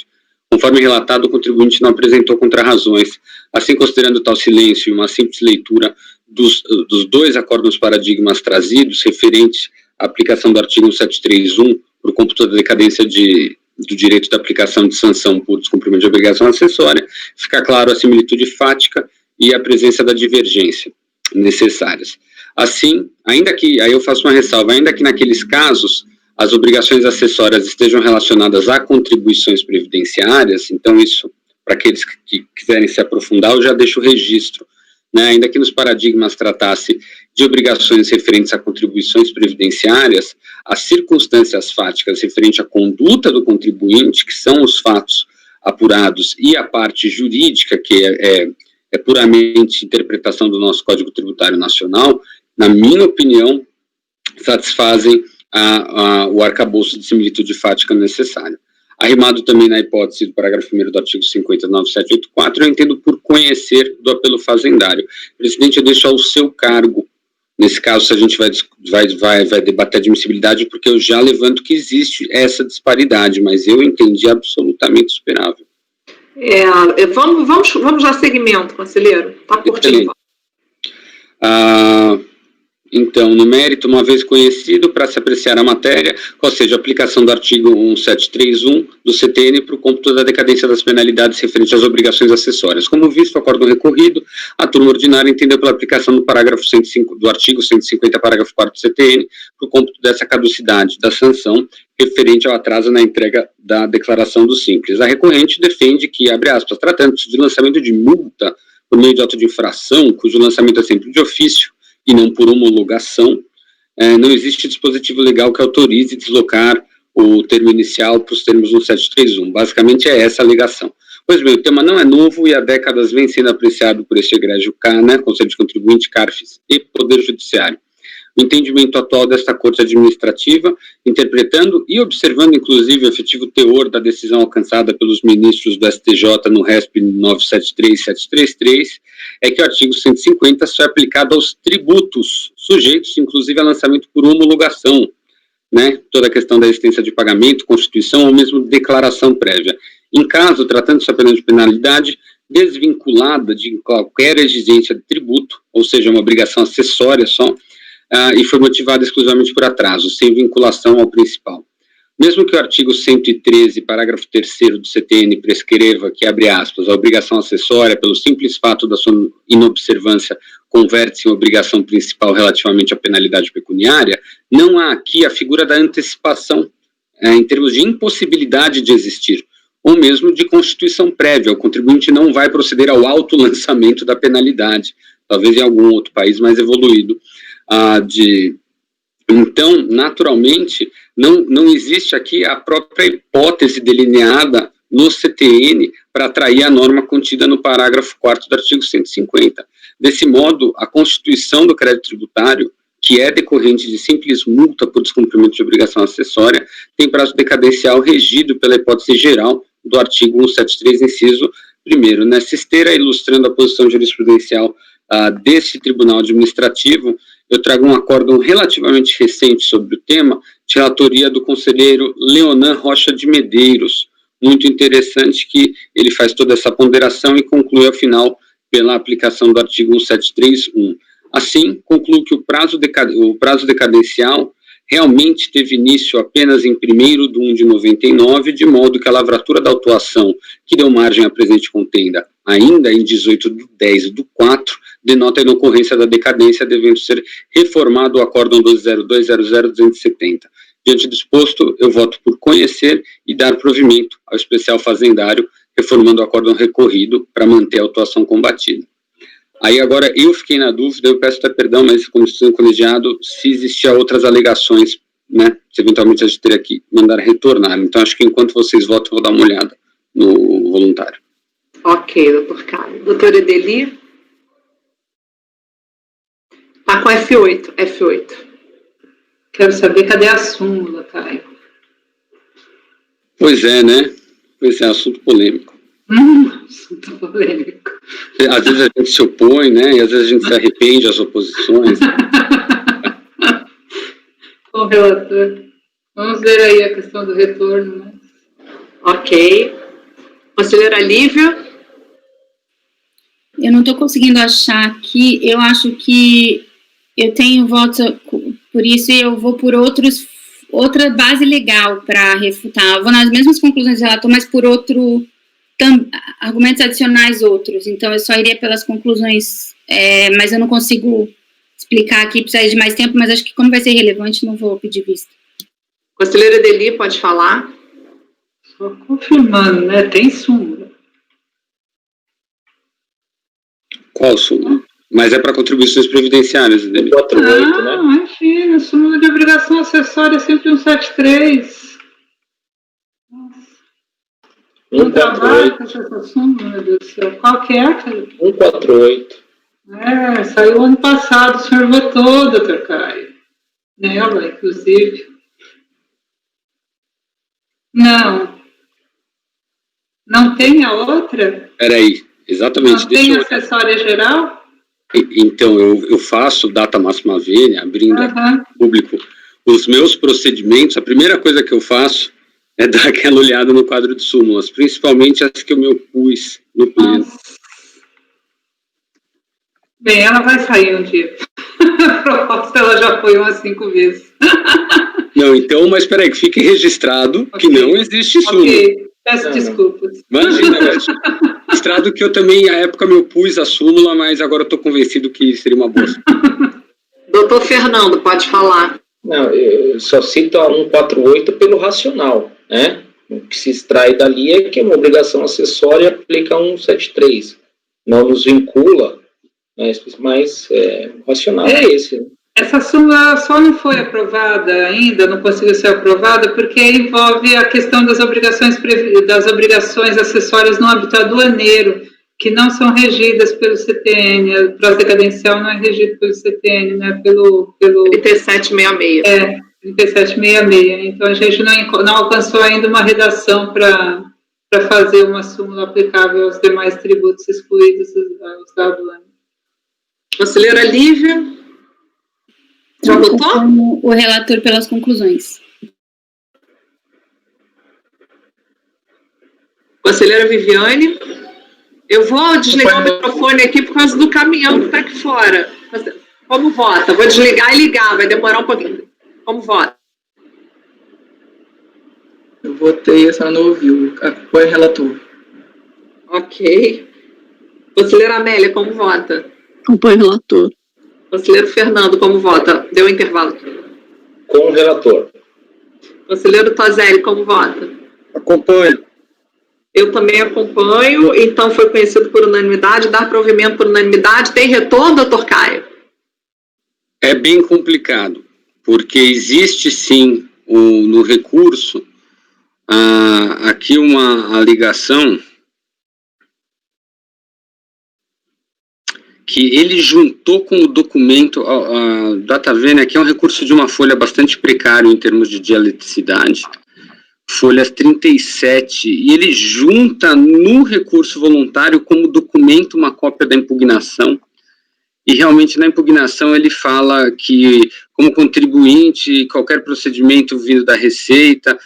Conforme relatado, o contribuinte não apresentou contrarrazões. Assim, considerando tal silêncio e uma simples leitura dos 2 acórdãos paradigmas trazidos, referentes à aplicação do artigo 1731, por cômputo da decadência do direito da aplicação de sanção por descumprimento de obrigação acessória, fica claro a similitude fática e a presença da divergência necessárias. Assim, aí eu faço uma ressalva, ainda que naqueles casos as obrigações acessórias estejam relacionadas a contribuições previdenciárias, então isso, para aqueles que quiserem se aprofundar, eu já deixo o registro, ainda que nos paradigmas tratasse de obrigações referentes a contribuições previdenciárias, as circunstâncias fáticas referentes à conduta do contribuinte, que são os fatos apurados, e a parte jurídica, que é puramente interpretação do nosso Código Tributário Nacional, na minha opinião, satisfazem o arcabouço de similitude fática necessário. Arrimado também na hipótese do parágrafo 1º do artigo 50 do 9784, eu entendo por conhecer do apelo fazendário. Presidente, eu deixo ao seu cargo, nesse caso, se a gente vai debater a admissibilidade, porque eu já levanto que existe essa disparidade, mas eu entendi absolutamente superável. Vamos dar seguimento, conselheiro. Está curtinho. Então, no mérito, uma vez conhecido, para se apreciar a matéria, qual seja a aplicação do artigo 1731 do CTN para o cômputo da decadência das penalidades referentes às obrigações acessórias. Como visto, o acórdão recorrido, a turma ordinária entendeu pela aplicação do parágrafo 105, do artigo 150, parágrafo 4º do CTN, para o cômputo dessa caducidade da sanção referente ao atraso na entrega da declaração do Simples. A recorrente defende que, abre aspas, tratando-se de lançamento de multa por meio de auto de infração, cujo lançamento é sempre de ofício, e não por homologação, não existe dispositivo legal que autorize deslocar o termo inicial para os termos 1731. Basicamente é essa a alegação. Pois bem, o tema não é novo e há décadas vem sendo apreciado por este egrégio Conselho de Contribuinte, CARFES e Poder Judiciário. O entendimento atual desta Corte Administrativa, interpretando e observando, inclusive, o efetivo teor da decisão alcançada pelos ministros do STJ no RESP 973-733, é que o artigo 150 só é aplicado aos tributos, sujeitos, inclusive, a lançamento por homologação, toda a questão da existência de pagamento, constituição ou mesmo declaração prévia. Em caso, tratando-se apenas de penalidade, desvinculada de qualquer exigência de tributo, ou seja, uma obrigação acessória só, e foi motivada exclusivamente por atraso, sem vinculação ao principal. Mesmo que o artigo 113, parágrafo 3º do CTN prescreva que, abre aspas, a obrigação acessória, pelo simples fato da sua inobservância, converte-se em obrigação principal relativamente à penalidade pecuniária, não há aqui a figura da antecipação, em termos de impossibilidade de existir, ou mesmo de constituição prévia. O contribuinte não vai proceder ao autolançamento da penalidade, talvez em algum outro país mais evoluído. Então, naturalmente, não existe aqui a própria hipótese delineada no CTN para atrair a norma contida no parágrafo 4º do artigo 150. Desse modo, a constituição do crédito tributário, que é decorrente de simples multa por descumprimento de obrigação acessória, tem prazo decadencial regido pela hipótese geral do artigo 173, inciso 1º. Nessa esteira, ilustrando a posição jurisprudencial desse tribunal administrativo, eu trago um acórdão relativamente recente sobre o tema, de relatoria do conselheiro Leonan Rocha de Medeiros, muito interessante, que ele faz toda essa ponderação e conclui, ao final, pela aplicação do artigo 173.1. Assim, concluo que o prazo decadencial realmente teve início apenas em 1º/1/99, de modo que a lavratura da autuação, que deu margem à presente contenda, ainda em 18/10/4, denota a inocorrência da decadência, devendo ser reformado o acórdão 120200-270. Diante do exposto, eu voto por conhecer e dar provimento ao especial fazendário, reformando o acórdão recorrido para manter a autuação combatida. Aí agora eu fiquei na dúvida, eu peço até perdão, mas como sendo colegiado, se existiam outras alegações, né, se eventualmente a gente teria que mandar retornar. Então acho que enquanto vocês votam, eu vou dar uma olhada no voluntário. Ok, doutor Caio. Doutora Edeli? Tá com F8. Quero saber cadê a súmula, Caio. Pois é, né? Pois é, assunto polêmico. Assunto polêmico. Às vezes a gente se opõe, né? E às vezes a gente se arrepende das oposições. O relator. Vamos ver aí a questão do retorno, né? Ok. Conselheira Lívia? Eu não estou conseguindo achar aqui, eu acho que eu tenho votos por isso e eu vou por outra base legal para refutar. Eu vou nas mesmas conclusões do relator, mas por argumentos adicionais outros. Então, eu só iria pelas conclusões, mas eu não consigo explicar aqui, precisaria de mais tempo, mas acho que como vai ser relevante, não vou pedir vista. Conselheira Edeli, pode falar? Só confirmando, né? Tem súmula. Qual súmula? Mas é para contribuições previdenciárias, Edeli. 48, né? Imagina, súmula de obrigação acessória é sempre 173. Nossa. Não trabalho com essa súmula, meu Deus do céu. Qual que é, cara? 148. Saiu ano passado, o senhor votou, doutor Caio. Nela, inclusive. Não tem a outra? Peraí, exatamente. Não tem acessória geral? Então, eu faço data máxima vênia, abrindo público os meus procedimentos. A primeira coisa que eu faço é dar aquela olhada no quadro de súmulas, principalmente as que eu me opus no pleno. Bem, ela vai sair um dia. A proposta ela já foi umas 5 vezes. Não, então, mas peraí, que fique registrado que não existe súmula. Ok, peço desculpas. Imagina, registrado que eu também, à época, me opus à súmula, mas agora eu estou convencido que seria uma boa. Doutor Fernando, pode falar. Não, eu só cito a 148 pelo racional, né? O que se extrai dali é que é uma obrigação acessória aplica 173. Não nos vincula, mas o racional é esse, né? Essa súmula só não foi aprovada ainda, não conseguiu ser aprovada, porque envolve a questão das obrigações acessórias no âmbito aduaneiro, que não são regidas pelo CTN. O prazo decadencial não é regido pelo CTN, né? Pelo 3766. 3766. Então, a gente não alcançou ainda uma redação para fazer uma súmula aplicável aos demais tributos excluídos aos da aduana. Conselheira Lívia? Já votou? O relator pelas conclusões. Conselheira Viviane? Eu vou desligar o microfone aqui por causa do caminhão que está aqui fora. Como vota? Vou desligar e ligar, vai demorar um pouquinho. Como vota? Eu votei, essa não ouviu. Acompanho o relator. Ok. Conselheira Amélia, como vota? Acompanho o relator. Conselheiro Fernando, como vota? Deu um intervalo. Com o relator. Conselheiro Toselli, como vota? Acompanho. Eu também acompanho, então foi conhecido por unanimidade, dar provimento por unanimidade. Tem retorno, doutor Caio? É bem complicado, porque existe sim no recurso aqui uma alegação que ele juntou com o documento, a DataVene aqui é um recurso de uma folha bastante precário em termos de dialeticidade, folha 37, e ele junta no recurso voluntário como documento uma cópia da impugnação, e realmente na impugnação ele fala que, como contribuinte, qualquer procedimento vindo da Receita,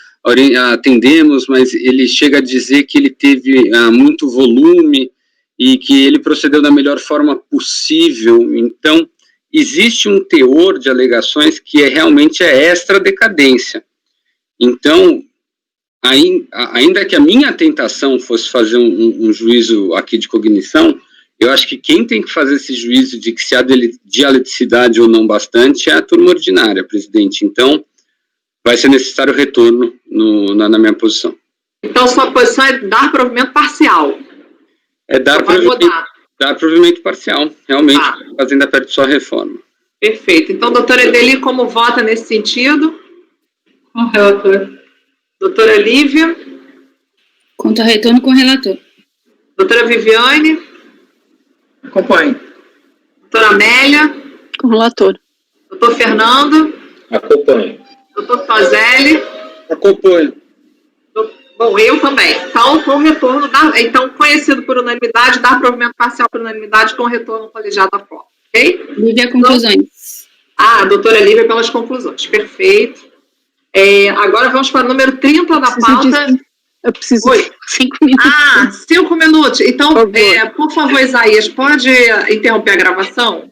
atendemos, mas ele chega a dizer que ele teve muito volume e que ele procedeu da melhor forma possível. Então, existe um teor de alegações que realmente é extra decadência. Então, ainda que a minha tentação fosse fazer um juízo aqui de cognição, eu acho que quem tem que fazer esse juízo de que se há dialeticidade ou não bastante é a turma ordinária, presidente. Então, vai ser necessário retorno na minha posição. Então, sua posição é dar provimento parcial. É dar provimento parcial, realmente, fazendo a perto só a reforma. Perfeito. Então, doutora Edeli, como vota nesse sentido? Com o relator. Doutora Lívia? Contra retorno com o relator. Doutora Viviane? Acompanho. Doutora Amélia? Com o relator. Doutor Fernando? Acompanho. Doutor Toselli? Acompanho. Bom, eu também. Então, com retorno, então, conhecido por unanimidade, dar provimento parcial por unanimidade com retorno colegiado à prova, ok? Lívia, conclusões. A doutora Lívia pelas conclusões, perfeito. Agora vamos para o número 30 da pauta. Eu preciso Oi. de 5 minutos. 5 minutos. Então, por favor, Isaías, pode interromper a gravação?